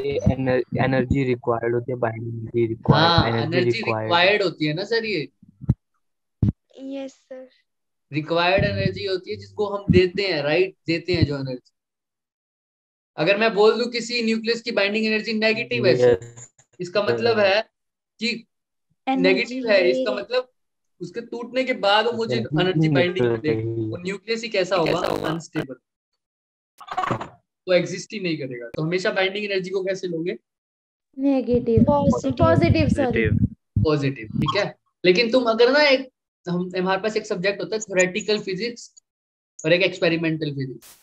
एनर्जी रिक्वायर्ड होती है, बाइंडिंग रिक्वायर्ड, हाँ, एनर्जी एनर्जी रिक्वायर्ड। रिक्वायर्ड होती है ना सर, ये यस सर। रिक्वायर्ड एनर्जी होती है जिसको हम देते हैं, राइट, देते हैं जो एनर्जी। अगर मैं बोल दूं किसी न्यूक्लियस की बाइंडिंग एनर्जी नेगेटिव है सर, यस इसका मतलब है कि एनर्जी नेगेटिव है, ले इसका रहे। मतलब उसके टूटने के बाद वो मुझे एनर्जी बाइंडिंग निकल मिलेगी। रही वो है। न्यूक्लियस ही कैसा होगा, अनस्टेबल, वो एग्जिस्ट ही नहीं करेगा। तो हमेशा बाइंडिंग एनर्जी को कैसे लोगे, negative. Positive. Positive sorry. Positive. Positive. ठीक है, लेकिन तुम अगर ना एक, हम हमारे पास एक सब्जेक्ट होता है थ्योरेटिकल फिजिक्स और एक एक्सपेरिमेंटल फिजिक्स।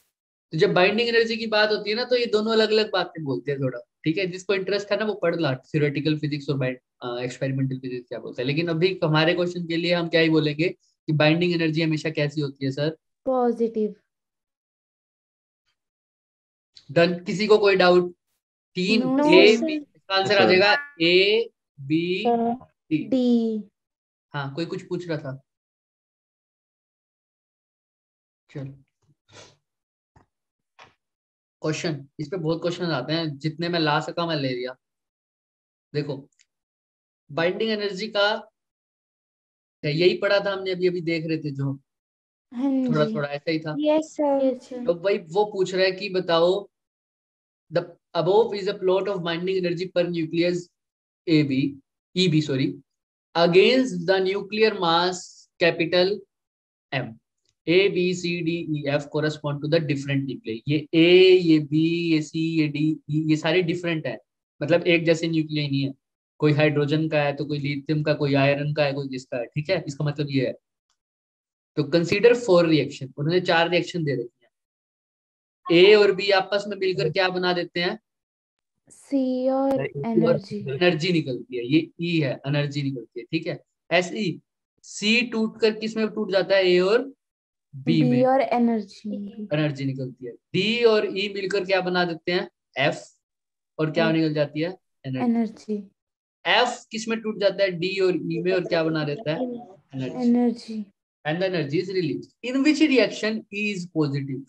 तो जब बाइंडिंग एनर्जी की बात होती है ना तो ये दोनों अलग अलग बातें बोलते हैं थोड़ा, ठीक है। जिसको इंटरेस्ट है ना वो पढ़ ला, थ्योरेटिकल फिजिक्स और एक्सपेरिमेंटल फिजिक्स क्या बोलता है। लेकिन अभी हमारे क्वेश्चन के लिए हम क्या ही बोलेंगे कि बाइंडिंग एनर्जी हमेशा कैसी होती है सर। पॉजिटिव। डन, किसी को कोई डाउट? तीन no no A sir. B, sir. इसका आंसर आ सर जाएगा ए बी डी। डी। हाँ, कोई कुछ पूछ रहा था? चल, क्वेश्चन, इस पे बहुत क्वेश्चन आते हैं, जितने मैं ला सका मैं ले लिया। देखो, बाइंडिंग एनर्जी का यही पढ़ा था हमने, अभी अभी देख रहे थे जो, हाँ थोड़ा जी। थोड़ा ऐसा ही था। Yes sir. Yes sir. तो भाई वो पूछ रहा है कि बताओ, the above is a plot of binding energy per nucleus AB, EB sorry, against the nuclear mass capital M. A B C D E F correspond to the different nuclei. ये A, ये B, ये C, ये D, E, ये सारे different है, मतलब एक जैसे न्यूक्लियस नहीं है। कोई हाइड्रोजन का है तो कोई लिथियम का, कोई आयरन का है, कोई किसका है, ठीक है। इसका मतलब ये है। तो कंसीडर 4 रिएक्शन, उन्होंने 4 रिएक्शन दे रखी है। ए और बी आपस में मिलकर क्या बना देते हैं? सी और एनर्जी। एनर्जी निकलती है, ये ई है, एनर्जी निकलती है, ठीक है। ऐसे ही सी टूट कर किस में टूट जाता है? ए और बी बी में और एनर्जी। एनर्जी निकलती है। डी और ई मिलकर क्या बना देते हैं? एफ, और क्या F, निकल जाती है? एनर्जी। एनर्जी। एफ किस में टूट जाता है? डी और ई में, और क्या बना देता है? Energy. Energy. And the energy is release. In which reaction E is positive?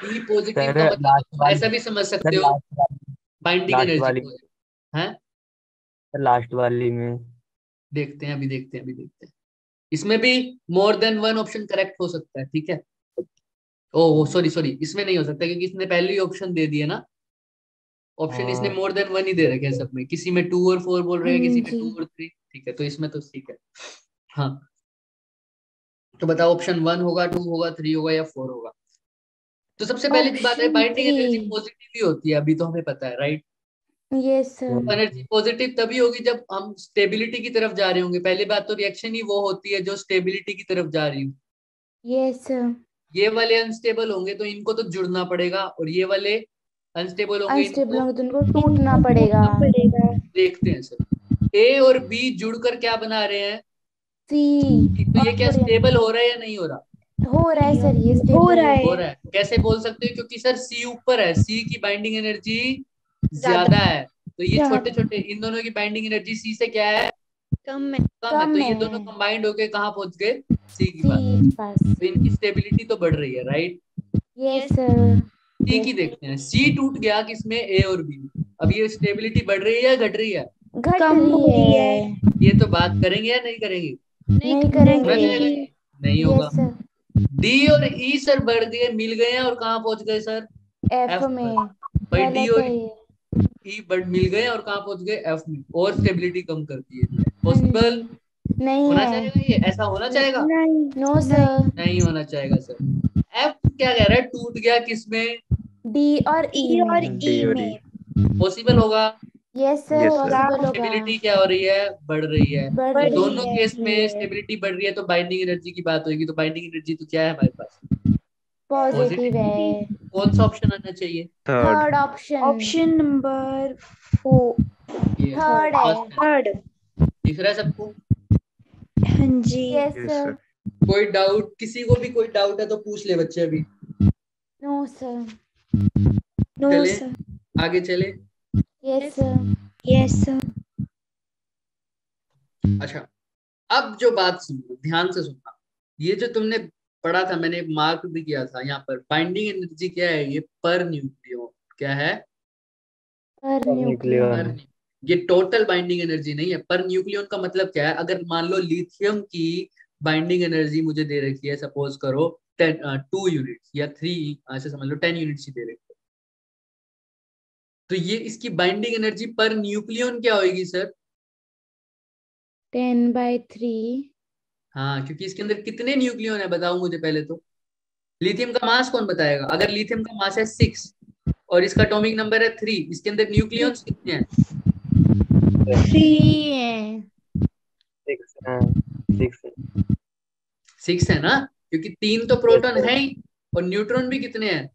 E positive sir का लास्ट मतलब वाली, ऐसा भी समझ सर सकते हो, लास्ट वाली, बाइंडिंग लास्ट एनर्जी वाली, पॉजिटिव है। सर लास्ट वाली में। देखते हैं, अभी देखते हैं, अभी देखते हैं। इसमें भी more than one option correct हो सकता है, ठीक है। ओ सॉरी सॉरी, इसमें नहीं हो सकता क्योंकि इसने पहले ही ऑप्शन दे दिया ना। ऑप्शन इसने हाँ मोर देन वन ही दे रखे हैं सब में, किसी में 2 और 4 बोल रहे हाँ हैं, किसी में जी। 2 और 3, ठीक है। तो इसमें तो ठीक है। हाँ, तो बताओ ऑप्शन 1 होगा, 2 होगा, 3 होगा या 4 होगा? तो सबसे पहले की बात है, ऑप्शन बाइंडिंग 3। एनर्जी पॉजिटिव ही होती है, अभी तो हमें पता है, right. Yes sir. Energy positive तभी होगी जब हम स्टेबिलिटी की तरफ जा रहे होंगे। पहली बात तो रिएक्शन ही वो होती है जो स्टेबिलिटी की तरफ जा रही हो। Yes sir. ये वाले अनस्टेबल होंगे तो इनको तो जुड़ना पड़ेगा, और ये वाले अनस्टेबल होंगे, अनस्टेबल इनको होंगे तो उनको टूटना पड़ेगा। पड़ेगा। देखते हैं सर। ए और बी जुड़कर क्या बना रहे हैं? सी। तो ये क्या स्टेबल हो रहा है या नहीं हो रहा? हो रहा है सर, ये हो स्टेबल रहा हो है। रहा है। कैसे बोल सकते हो? क्योंकि सर सी ऊपर है, सी की बाइंडिंग एनर्जी ज्यादा ज्यादा है, तो ये छोटे ज्यादा छोटे इन दोनों की बाइंडिंग एनर्जी सी से क्या है? कम है। कम है। तो कम ये है। दोनों कंबाइंड होके कहाँ पहुंच गए? सी के पास। सी पास। तो इनकी स्टेबिलिटी तो बढ़ रही है, राइट। Yes sir. सी की देखते हैं, सी टूट गया किसमें? ए और बी। अब ये स्टेबिलिटी बढ़ रही है या घट रही है? घट कम हो रही रही है। है। ये तो बात करेंगे या नहीं करेंगे? नहीं होना करेंगे। चाहेगा ये? नहीं होगा। Yes sir. डी और ई सर बढ़ गए, मिल गए हैं, और कहाँ पहुंच गए सर? एफ एफ में। पर। भाई डी गलत और है ये। ई बढ़ मिल गए और कहाँ पहुंच गए? एफ में, और स्टेबिलिटी कम करती है। हाँ पॉसिबल जी। नहीं होना है। चाहेगा? ये ऐसा होना चाहेगा? नहीं। No sir. नहीं होना चाहेगा सर। एफ क्या कह रहा है? टूट गया किसमें? डी और ई ई और में। ई में। पॉसिबल होगा। Yes sir, Yes, sir. Possible होगा। स्टेबिलिटी क्या हो रही है? बढ़ रही है। बढ़ तो बढ़ रही दोनों है। केस में स्टेबिलिटी बढ़ रही है, तो बाइंडिंग एनर्जी की बात होगी। तो बाइंडिंग एनर्जी तो क्या है हमारे पास? Positive positive. है। कौन सा ऑप्शन आना चाहिए? Third. Third option. Option number 4। ये थर्ड है। फर्स्ट है। थर्ड। दिख रहा है सबको? हाँ जी। Yes Yes, sir. sir. कोई डाउट? किसी को भी कोई डाउट है तो पूछ ले बच्चे अभी। No sir. नो चले सर। आगे चले। Yes sir. Yes sir. अच्छा, अब जो बात सुनो, ध्यान से सुनना। ये जो तुमने पढ़ा था, मैंने मार्क भी किया था यहाँ पर। बाइंडिंग एनर्जी क्या है? ये पर न्यूक्लियन। क्या है? पर पर न्यूक्लियन। न्यूक्लियन। ये टोटल बाइंडिंग एनर्जी नहीं है। पर न्यूक्लियन का मतलब क्या है? अगर मान लो लिथियम की बाइंडिंग एनर्जी मुझे दे रखी है, सपोज करो 2 यूनिट्स या 3, ऐसे समझ लो 10 यूनिट्स ही दे रखी है, तो ये इसकी बाइंडिंग एनर्जी पर न्यूक्लियन क्या होगी सर? 10/3। हाँ, क्योंकि इसके अंदर कितने न्यूक्लियन है बताओ मुझे पहले तो। लिथियम का मास कौन बताएगा? अगर लिथियम का मास है 6 और इसका एटॉमिक नंबर है 3, इसके अंदर न्यूक्लियंस कितने हैं? 3 है। 6 है। 6 है ना, क्योंकि 3 तो प्रोटॉन है ही, और न्यूट्रॉन भी कितने हैं,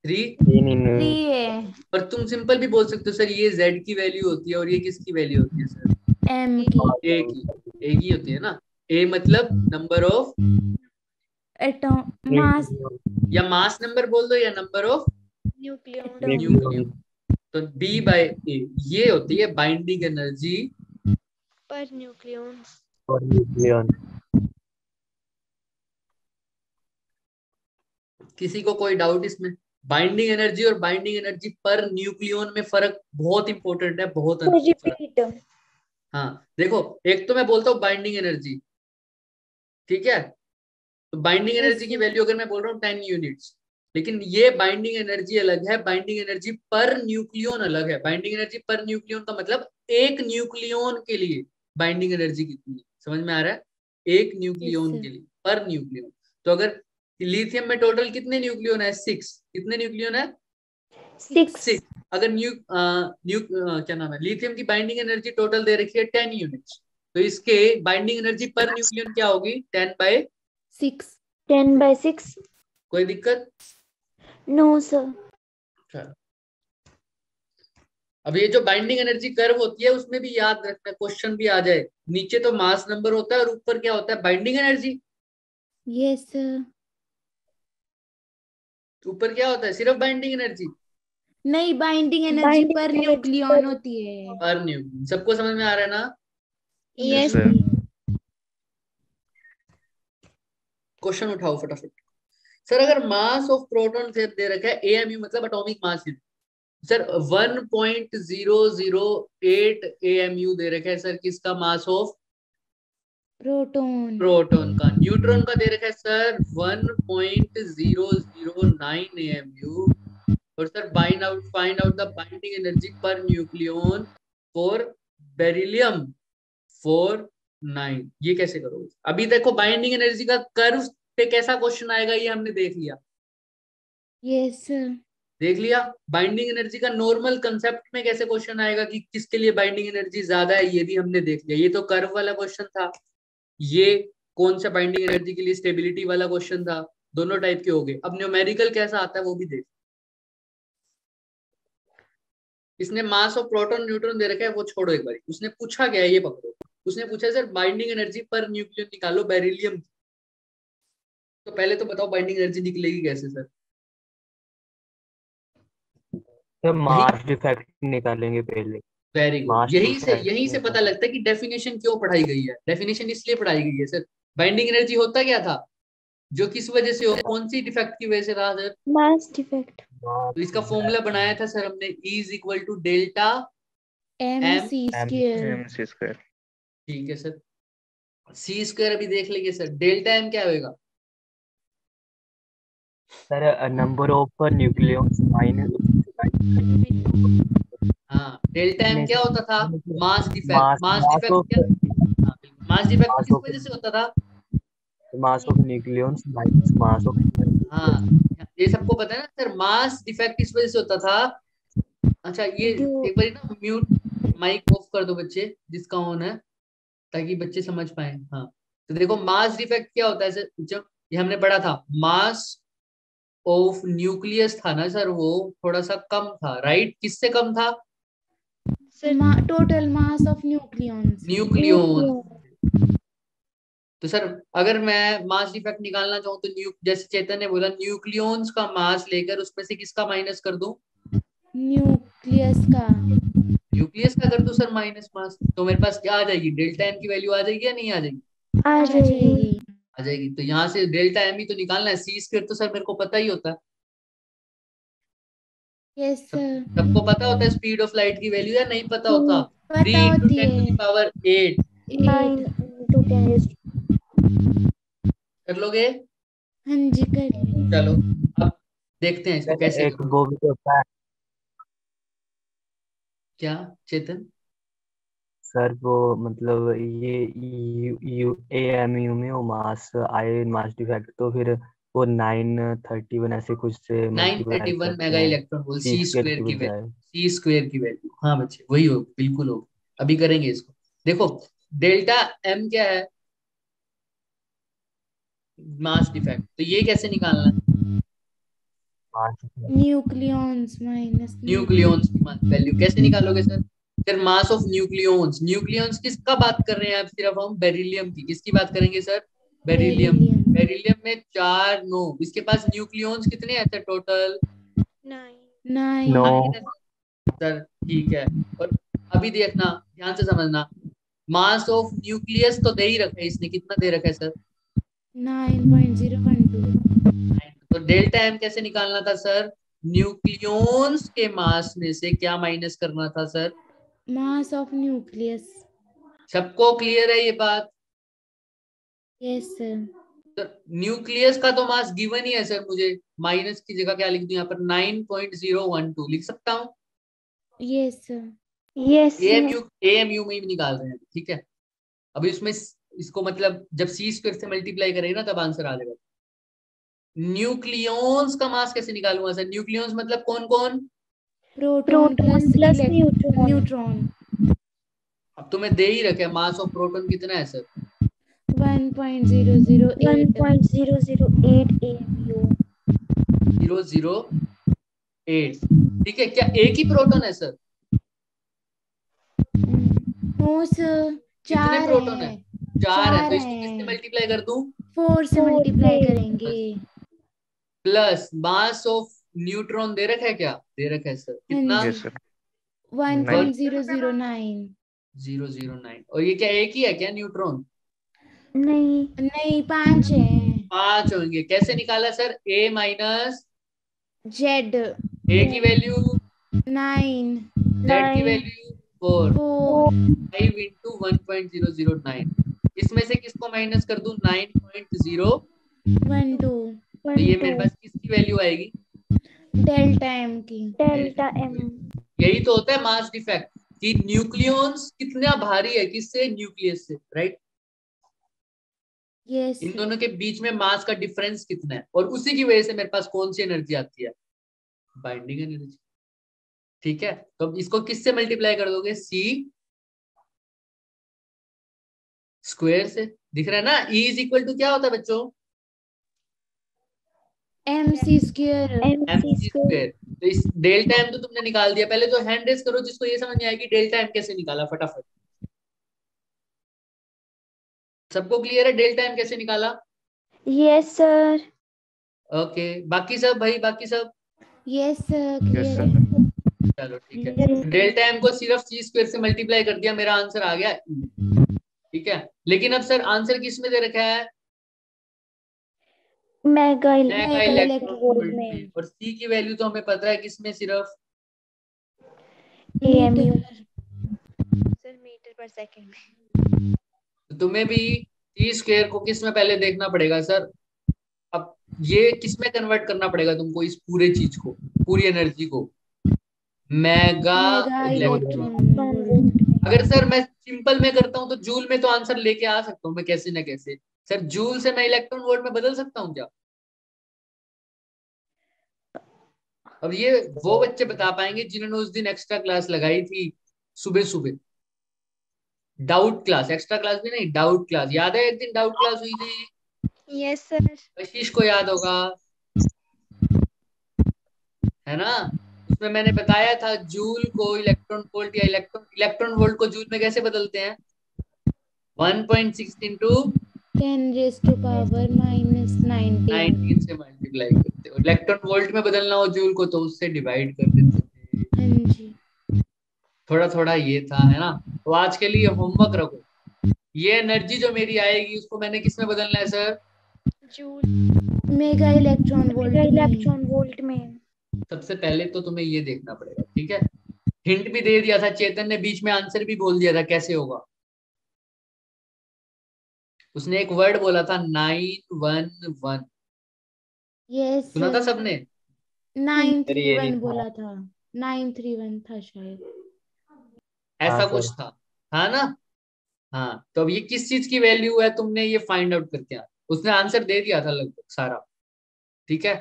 3। 3 है। और तुम सिंपल भी बोल सकते हो सर ये Z की वैल्यू होती है और ये किसकी वैल्यू होती है सर, M की। A की। A की होती है ना। A मतलब नंबर ऑफ, एटॉम मास या मास नंबर बोल दो, या नंबर ऑफ न्यूक्लियन न्यूक्लियन। तो B/A ये होती है बाइंडिंग एनर्जी पर न्यूक्लियन। और न्यूक्लियन। किसी को कोई डाउट इसमें? बाइंडिंग एनर्जी और बाइंडिंग एनर्जी पर न्यूक्लियन में फर्क बहुत इंपॉर्टेंट है, बहुत फर्क। रिपीट। हाँ देखो, एक तो मैं बोलता हूँ बाइंडिंग एनर्जी, ठीक है, तो बाइंडिंग Yes, एनर्जी की sir. वैल्यू अगर मैं बोल रहा हूँ 10 यूनिट्स, लेकिन ये बाइंडिंग एनर्जी अलग है, बाइंडिंग एनर्जी पर न्यूक्लियन अलग है। बाइंडिंग एनर्जी पर न्यूक्लियन का मतलब एक न्यूक्लियन के लिए बाइंडिंग एनर्जी कितनी है, समझ में आ रहा है? एक Yes, न्यूक्लियन sir. के लिए, पर न्यूक्लियन। तो अगर लिथियम में टोटल कितने न्यूक्लियन है, 6, कितने न्यूक्लियन है, 6। अगर क्या नाम है, लिथियम की बाइंडिंग एनर्जी टोटल दे रखी है 10 यूनिट्स, तो इसके बाइंडिंग एनर्जी पर न्यूक्लियन क्या होगी, 10/6। 10/6। कोई दिक्कत? No sir. चलो, अब ये जो बाइंडिंग एनर्जी कर्व होती है उसमें भी याद रखना, क्वेश्चन भी आ जाए, नीचे तो मास नंबर होता है और ऊपर क्या होता है, बाइंडिंग एनर्जी। Yes, sir. ऊपर क्या होता है, सिर्फ बाइंडिंग एनर्जी। नहीं, बाइंडिंग एनर्जी बाइंडिंग पर एनर्जी न्यूक्लियन होती है। Per nucleon. सबको समझ में आ रहा है ना? यस। क्वेश्चन उठाओ फटाफट। सर अगर मास ऑफ प्रोटॉन दे रखा है AMU मतलब atomic mass unit, sir 1.008 AMU दे रखा है सर, किसका मास ऑफ प्रोटॉन। प्रोटॉन का। न्यूट्रॉन का दे रखा है सर 1.009 AMU। और sir find out the binding energy per nucleon for beryllium 49। ये कैसे करोगे? अभी देखो बाइंडिंग एनर्जी का कर्व पे कैसा क्वेश्चन आएगा ये हमने देख लिया, Yes, sir. देख लिया। बाइंडिंग एनर्जी का नॉर्मल कंसेप्ट में कैसे क्वेश्चन आएगा कि किसके लिए बाइंडिंग एनर्जी ज्यादा है, ये भी हमने देख लिया। ये तो कर्व वाला क्वेश्चन था, ये कौन सा बाइंडिंग एनर्जी के लिए स्टेबिलिटी वाला क्वेश्चन था। दोनों टाइप के हो गए। अब न्यूमेरिकल कैसा आता है वो भी देख। इसने मास ऑफ प्रोटॉन न्यूट्रॉन दे रखा है, वो छोड़ो एक बार, उसने पूछा क्या है ये पकड़ो। उसने पूछा sir binding energy per nucleon निकालो बेरिलियम। तो पहले तो बताओ बाइंडिंग एनर्जी निकलेगी कैसे सर? तो मास डिफेक्ट निकालेंगे पहले। Very good. मास यहीं से पता लगता है कि डेफिनेशन क्यों पढ़ाई गई है। डेफिनेशन इसलिए पढ़ाई गई है सर, बाइंडिंग एनर्जी होता क्या था, जो किस वजह से हो, कौन सी डिफेक्ट की वजह से रहा सर? Mass defect. तो इसका फॉर्मूला बनाया था सर हमने, E is equal to delta M। MC square. MC²। ठीक है सर, C² अभी देख लेंगे सर, डेल्टा M क्या होगा? Sir number of nucleons minus. हाँ, डेल्टा M क्या होता था? Mass defect. Mass mass mass defect of क्या? हाँ, मास डिफेक्ट मास किस ऑफ वजह से होता था? मास of nucleons minus mass of. हाँ, ये सबको पता है ना सर, मास डिफेक्ट इस वजह से होता था। अच्छा ये ड्यू। एक बार ना म्यूट माइक ऑफ कर दो बच्चे, जिसका ऑन है, ताकि बच्चे समझ पाए। हाँ, तो देखो मास डिफेक्ट क्या होता है सर, जब ये हमने पढ़ा था, मास ऑफ न्यूक्लियस था ना सर, वो थोड़ा सा कम था, राइट? किससे कम था? Total mass of nucleons. Nucleon. तो सर अगर मैं मास डिफेक्ट निकालना चाहूँ तो जैसे चेतन ने बोला, न्यूक्लियंस का मास लेकर उसमें से किसका माइनस कर दूं? न्यूक्लियस का। न्यूक्लियस का कर दूं सर माइनस मास, तो मेरे पास क्या आ जाएगी, डेल्टा M की वैल्यू आ जाएगी या नहीं आ जाएगी? आ जाएगी। आ जाएगी। तो यहाँ से डेल्टा M ही तो निकालना है, C² तो सर मेरे को पता ही होता है। Yes, sir. सबको पता होता है स्पीड ऑफ लाइट की वैल्यू, या नहीं पता होता? 3 पता इंटू होती 10⁸ नाइन 8. इंटू 10⁻। कर लोगे? हाँ जी, कर ली. चलो अब देखते हैं इसको कैसे एक करोगे। वो भी होता है क्या चेतन? सर, वो मतलब ये यू यू AMU में वो मास आए मास डिफेक्ट, तो फिर वो 931 ऐसे कुछ से मल्टीप्लाई 931 करते मेगा हैं इलेक्ट्रॉन वोल्ट, सी सी स्क्वायर स्क्वेयर की की बजाय। वैल्यू, C² की वैल्यू। हाँ बच्चे वही हो, बिल्कुल हो। अभी करेंगे इसको। देखो डेल्टा M क्या है? Mass defect. तो ये कैसे निकालना है? न्यूक्लियॉन्स माइनस न्यूक्लियॉन्स की मास वैल्यू कैसे निकालोगे sir? Sir mass of nucleons, nucleons किसका बात कर रहे हैं आप? सिर्फ हम बेरिलियम की, किसकी बात करेंगे सर? बेरिलियम। बेरिलियम। बेरिलियम में 4 नो, इसके पास न्यूक्लियॉन्स कितने हैं सर टोटल? 9। नो। सर ठीक है। और अभी देखना, ध्यान से समझना, मास ऑफ न्यूक्लियस तो दे ही रखा है इसने, कितना दे रखा है सर? 9.012। तो डेल्टा एम कैसे निकालना था सर? न्यूक्लियॉन्स के मास में से क्या माइनस करना था सर? Mass of nucleus. सबको क्लियर है ये बात? Yes sir. तो न्यूक्लियस का तो मास गिवन ही है सर, मुझे माइनस की जगह क्या लिख दूं यहाँ पर? 9.012 लिख सकता हूँ। Yes sir. Yes, sir. AMU में ही निकाल रहे हैं, ठीक है। अभी इसमें इसको मतलब जब सी स्क्वायर से मल्टीप्लाई करेंगे ना तब आंसर आ जाएगा। न्यूक्लियॉन्स का मास कैसे निकालूंगा सर? न्यूक्लियॉन्स मतलब कौन कौन? Proton Proton plus plus neutron. Neutron. अब तुम्हें दे ही रखे, मास ऑफ प्रोटॉन कितना है सर? 1.008। 1.008 AMU. 008, ठीक है। क्या एक ही प्रोटॉन है सर? नो सर, कितने 4 प्रोटॉन है? है। 4 है। तो 4 इसको किससे है। मल्टीप्लाई कर दूं? 4 से 4 मल्टीप्लाई से करेंगे। प्लस मास ऑफ न्यूट्रॉन दे रखा है, क्या दे रखा है सर? हाँ कितना? जी, यस सर। 1.009। 009। और ये क्या एक ही है क्या न्यूट्रॉन? नहीं. नहीं, 5 है। 5 होंगे। कैसे निकाला sir? A minus Z A की वैल्यू, 9 जेड की 9. Value 4, 4 5 into 1.009। इसमें से किसको माइनस कर दूं? 9.0। 1 2 तो ये मेरे 12. पास किसकी वैल्यू आएगी? डेल्टा एम की। Delta M. यही तो होता है मास डिफेक्ट, कि न्यूक्लियॉन्स कितना भारी है, किससे? न्यूक्लियस से, राइट। यस इन दोनों के बीच में मास का डिफरेंस कितना है, और उसी की वजह से मेरे पास कौन सी एनर्जी आती है? बाइंडिंग एनर्जी, ठीक है। तो अब इसको किससे मल्टीप्लाई कर दोगे? सी स्क्वायर से। दिख रहा है ना? ई इज इक्वल टू क्या होता है बच्चों? M C square. M MC C square. Square. तो इस डेल्टा एम तो तुमने निकाल दिया। पहले तो हैंड रेस करो जिसको ये समझ नहीं आएगी डेल्टा एम कैसे निकाला, फटाफट। सबको क्लियर है डेल्टा एम कैसे निकाला? Yes, sir. ओके, बाकी सब भाई, बाकी सब? Yes sir, yes clear sir. है। चलो ठीक है। Yes. डेल्टा एम को सिर्फ सी स्क्वायर से मल्टीप्लाई कर दिया, मेरा आंसर आ गया E, ठीक है। लेकिन अब सर आंसर किस में दे रखा है? Mega mega Mega electron electron volt में. में। और सी की वैल्यू तो हमें पता है किसमें? सिर्फ AMU. मीटर। सर मीटर पर सेकंड। तो तुम्हें भी सी स्क्वायर को किस में पहले देखना पड़ेगा सर? अब ये किस में कन्वर्ट करना पड़ेगा तुमको, इस पूरे चीज को, पूरी एनर्जी को? Mega mega electron. Electron volt. अगर सर मैं सिंपल में करता हूँ तो जूल में तो आंसर लेके आ सकता हूँ मैं कैसे ना कैसे। सर जूल से मैं इलेक्ट्रॉन वोल्ट में बदल सकता हूँ क्या? अब ये वो बच्चे बता पाएंगे जिन्होंने उस दिन एक्स्ट्रा क्लास लगाई थी, सुबह सुबह। डाउट क्लास, एक्स्ट्रा क्लास भी नहीं, डाउट क्लास। याद है एक दिन डाउट क्लास हुई थी? Yes sir. आशीष को याद होगा, है ना? उसमें मैंने बताया था जूल को इलेक्ट्रॉन वोल्ट, या इलेक्ट्रॉन वोल्ट को जूल में कैसे बदलते हैं? 1.6 इंटू 10⁻⁻⁹ 19 से मल्टीप्लाई करते हो। इलेक्ट्रॉन वोल्ट में बदलना हो जूल को तो उससे डिवाइड कर देते थे। हाँ जी। थोड़ा थोड़ा ये था, है ना? तो आज के लिए होमवर्क रखो, ये एनर्जी जो मेरी आएगी उसको मैंने किस में बदलना है sir? Joule. Mega electron Mega volt में। electron volt में. सबसे पहले तो तुम्हें ये देखना पड़ेगा, ठीक है। हिंट भी दे दिया था चेतन ने, बीच में आंसर भी बोल दिया था कैसे होगा। उसने एक वर्ड बोला था 911, यस सुना था सबने? 931 बोला था। 931 था शायद। ऐसा हाँ कुछ सर। था, हाँ ना? हाँ, तो अब ये किस चीज की वैल्यू है तुमने ये फाइंड आउट करके आना। उसने आंसर दे दिया था लगभग सारा, ठीक है।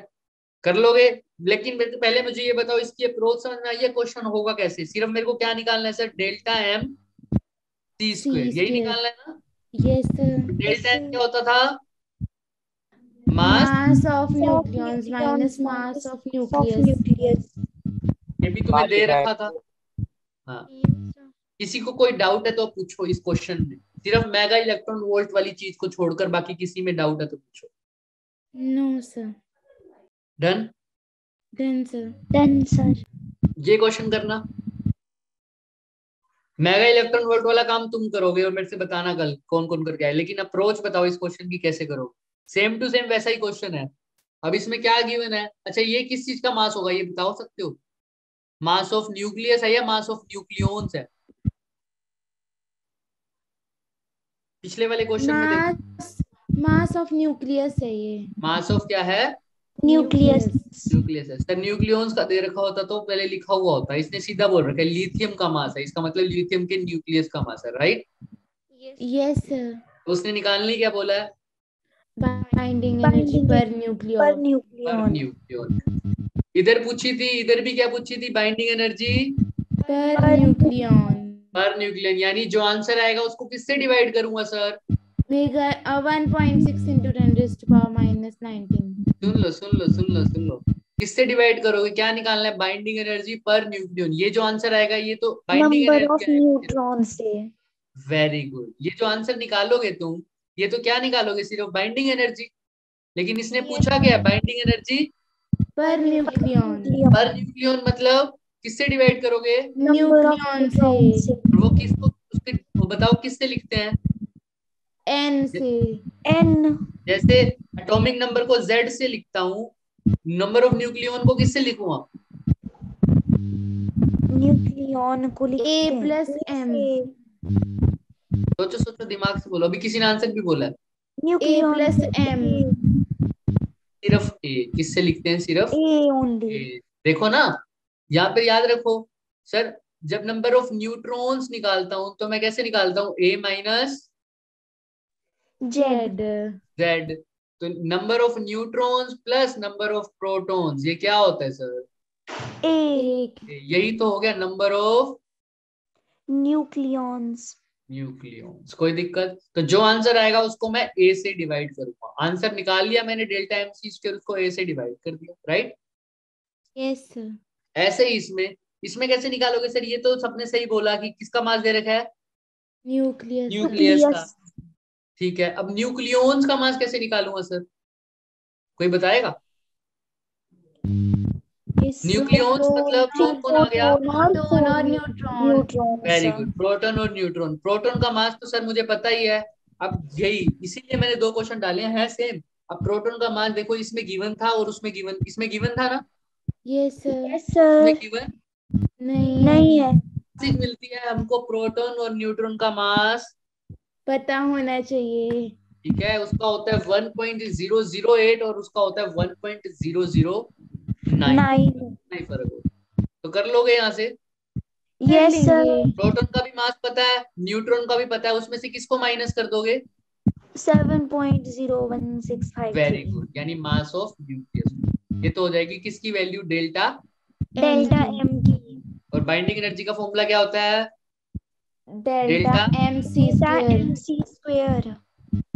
कर लोगे? लेकिन पहले मुझे ये बताओ, इसकी अप्रोच समझ में आई है? क्वेश्चन होगा कैसे? सिर्फ मेरे को क्या निकालना है sir? Delta M C C square, यही स्क्वायर। निकालना है ना? यस डेल्टा एम क्या होता था? Mass mass of nucleons minus mass of nucleus. ये भी तुम्हें दे रखा था। हाँ, किसी को कोई डाउट है तो पूछो इस क्वेश्चन में, सिर्फ मेगा इलेक्ट्रॉन वोल्ट वाली चीज को छोड़कर बाकी किसी में डाउट है तो पूछो। No sir. Done done sir. Done sir. ये क्वेश्चन करना, मेगा इलेक्ट्रॉन वोल्ट वाला काम तुम करोगे और मेरे से बताना कल कौन कौन करके आए, लेकिन अप्रोच बताओ इस क्वेश्चन की कैसे करोगे। सेम टू सेम वैसा ही क्वेश्चन है। अब इसमें क्या गिवन है, अच्छा ये किस चीज का मास होगा ये बताओ सकते हो? मास ऑफ न्यूक्लियस है या मास ऑफ न्यूक्लियॉन्स है? पिछले वाले क्वेश्चन में देखो, मास ऑफ न्यूक्लियस है ये। मास ऑफ क्या है? न्यूक्लियस। न्यूक्लियस है सर। न्यूक्लियॉन्स का दे रखा होता तो पहले लिखा हुआ होता, इसने सीधा बोल रखा है लिथियम का मास है, इसका मतलब लिथियम के न्यूक्लियस का मास है, राइट? Yes sir. तो उसने निकालने क्या बोला है? Binding energy per nucleon. इधर पूछी थी, इधर भी क्या पूछी थी? Binding energy per nucleon. Per nucleon, यानी जो आंसर आएगा उसको किससे डिवाइड करूंगा सर? Mega 1.6 into 10⁻⁻19। सुन लो, किससे डिवाइड करोगे? क्या निकालना है? Binding energy per nucleon. ये जो आंसर आएगा ये तो binding number of energy. Neutron से। Very good. ये जो आंसर निकालोगे तुम, ये तो क्या निकालोगे? सिर्फ बाइंडिंग एनर्जी। लेकिन इसने पूछा क्या? Binding energy per nucleon. Per nucleon मतलब किससे डिवाइड करोगे? न्यूक्लियॉन से। और वो किसको, उसके वो बताओ किससे लिखते हैं? एन से। एन। जैसे एटॉमिक नंबर को Z से लिखता हूँ, नंबर ऑफ न्यूक्लियन को किससे लिखूंगा? न्यूक्लियन को A + M। सोचो दिमाग से बोलो। अभी किसी ने आंसर भी बोला है। A + M। सिर्फ A किससे लिखते हैं? सिर्फ ए ओनली। A। देखो ना, यहाँ पे याद रखो सर, जब नंबर ऑफ न्यूट्रॉन्स निकालता हूं तो मैं कैसे निकालता हूँ? A - Z. Z। तो number of neutrons plus number of protons, ये क्या होता है सर? ए। यही तो हो गया नंबर ऑफ न्यूक्लियॉन्स। कोई दिक्कत? तो जो आंसर आएगा उसको मैं A से डिवाइड करूंगा। आंसर निकाल लिया मैंने डेल्टा MC स्क्वायर, उसको A से डिवाइड कर दिया, राइट? Yes sir. ऐसे ही इसमें कैसे निकालोगे सर? ये तो सबने सही बोला कि किसका मास दे रखा है? न्यूक्लियस का। ठीक है, अब न्यूक्लियॉन्स का मास कैसे निकालूंगा सर? कोई बताएगा? न्यूक्लियॉन्स मतलब कौन कौन आ गया? प्रोटॉन और न्यूट्रॉन। वेरी गुड, प्रोटॉन और न्यूट्रॉन। प्रोटॉन का मास तो सर मुझे पता ही है। अब यही इसीलिए मैंने दो क्वेश्चन डाले हैं सेम। अब प्रोटॉन का मास देखो, इसमें गिवन था और उसमें गिवन, इसमें गिवन था ना? Yes sir. इसमें गिवन नहीं है। मिलती है हमको प्रोटॉन और न्यूट्रॉन का मास पता होना चाहिए। ठीक है, उसका होता है 1.008 और उसका होता है 1.009। नहीं फर्क हो तो कर लोगे यहाँ से। Yes sir. प्रोटॉन का भी मास पता है, न्यूट्रॉन का भी पता है, उसमें से किसको माइनस कर दोगे? 7.0165। वेरी गुड, यानी मास ऑफ न्यूक्लियस। ये तो हो जाएगी किसकी वैल्यू? डेल्टा M की। और बाइंडिंग एनर्जी का फॉर्मूला क्या होता है? Delta MC square.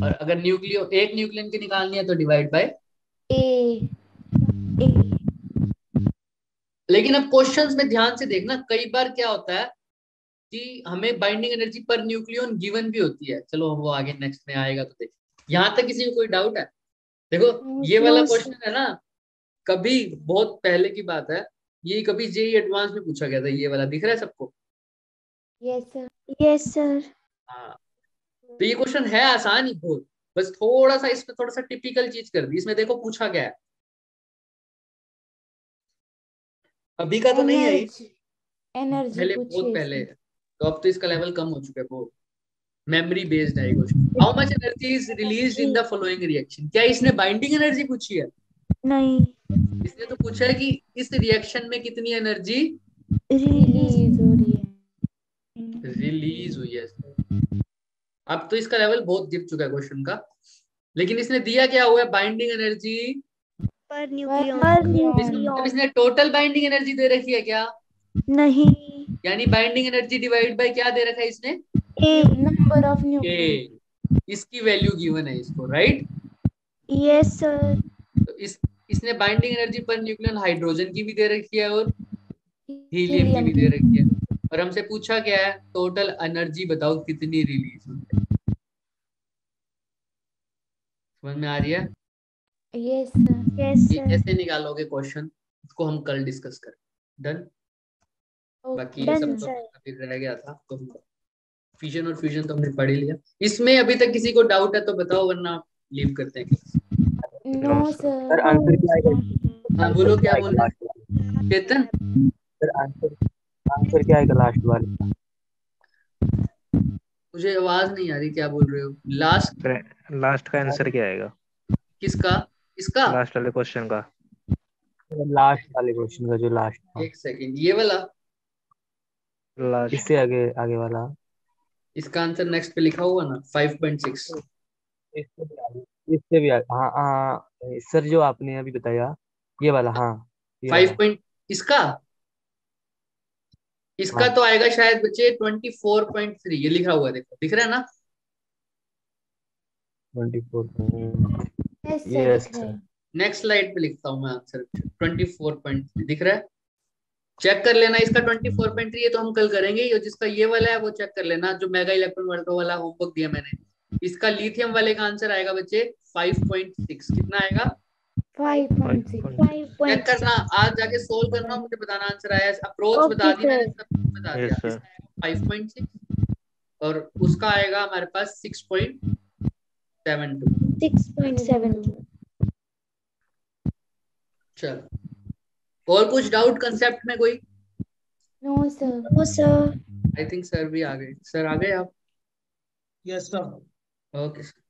और अगर एक न्यूक्लियन की निकालनी है तो डिवाइड बाय A। लेकिन अब क्वेश्चंस में ध्यान से देखना, कई बार क्या होता है कि हमें binding energy per nucleon given भी होती है। चलो वो आगे नेक्स्ट में आएगा तो देखो। यहाँ तक किसी को कोई डाउट है? देखो ये वाला क्वेश्चन है ना, कभी बहुत पहले की बात है, ये कभी जेईई एडवांस में पूछा गया था। ये वाला दिख रहा है सबको? Yes sir. हाँ, तो ये क्वेश्चन है आसान ही बहुत, बस थोड़ा सा इसमें थोड़ा सा टिपिकल चीज कर दी। इसमें देखो पूछा गया है, अभी का तो नहीं है, एनर्जी पहले बहुत पहले है, तो अब तो इसका लेवल कम हो चुका है बहुत। मेमोरी बेस्ड है question. How much energy is released in the following reaction? क्या इसने बाइंडिंग एनर्जी पूछी है? नहीं। इसने तो पूछा है कि इस रिएक्शन में कितनी एनर्जी रिलीज हो रही है। रिलीज हुई है। अब तो इसका लेवल बहुत गिर चुका है क्वेश्चन का, लेकिन इसने दिया क्या हुआ है? Binding energy per nucleon. अब इसने टोटल बाइंडिंग एनर्जी दे रखी है क्या? नहीं। यानी बाइंडिंग एनर्जी डिवाइड बाय क्या दे रखा है इसने? ए। नंबर ऑफ इसकी वैल्यू गिवन है इसको, राइट? Yes, sir. तो इसने binding energy per nucleon hydrogen की भी दे रखी है और हीलियम की भी दे रखी है, और हमसे पूछा क्या है, टोटल एनर्जी बताओ कितनी रिलीज हुई है। समझ में आ रही है? Yes sir. Yes, ये sir. ऐसे निकालोगे क्वेश्चन, इसको हम कल डिस्कस करें। डन? बाकी ये Done, सब तो sir. अभी रह गया था, तो फिजन और फ्यूजन तो हमने पढ़ ही लिया। इसमें अभी तक किसी को डाउट है तो बताओ, वरना लीव करते हैं class. No sir sir. Answer क्या आएगा? हाँ आंसर बोलो, क्या क्या आएगा बोल रहे लास्ट वाला? हैं चेतन? सर आंसर क्या आएगा लास्ट वाला? मुझे आवाज नहीं आ रही, क्या बोल रहे हो? लास्ट लास्ट का आंसर क्या आएगा? किसका? इसका लास्ट वाले क्वेश्चन का। लास्ट वाले क्वेश्चन का जो लास्ट था, एक सेकंड, ये वाला, लास्ट इससे आगे आगे वाला, इसका आंसर नेक्स्ट पे लिखा हुआ ना 5.6। इससे भी आगे। हाँ हाँ सर, जो आपने अभी बताया ये वाला, हाँ ये 5 वाला। पॉइंट इसका इसका हाँ तो आएगा शायद बच्चे 24.3, ये लिखा हुआ है, देखो दिख रहा है ना? 24। यस सर यस दिख रहा सर। है। नेक्स्ट स्लाइड पे लिखता हूँ मैं आंसर, 24.3 दिख रहा है? चेक कर लेना इसका 24.3 है तो हम कल करेंगे, और जिसका ये वाला है वो चेक कर लेना, जो मेगा इलेक्ट्रॉन वर्ल्टो वाला होमवर्क दिया मैंने। इसका लिथियम वाले का आंसर आएगा बच्चे 5.6। कितना आएगा? 5.6। चेक 5.6. करना, आज जाके सोल्व करना, मुझे बताना आंसर आया। अप्रोच बता Okay, दी मैंने, sir. सब कुछ बता दिया। Yes sir. इसका आएगा 5.6 और उसका आएगा हमारे पास 6.72। 6.72. चलो, और कुछ डाउट कंसेप्ट में कोई? No sir. No, sir. I think sir भी आ गए। सर आ गए आप? Yes sir. Okay sir.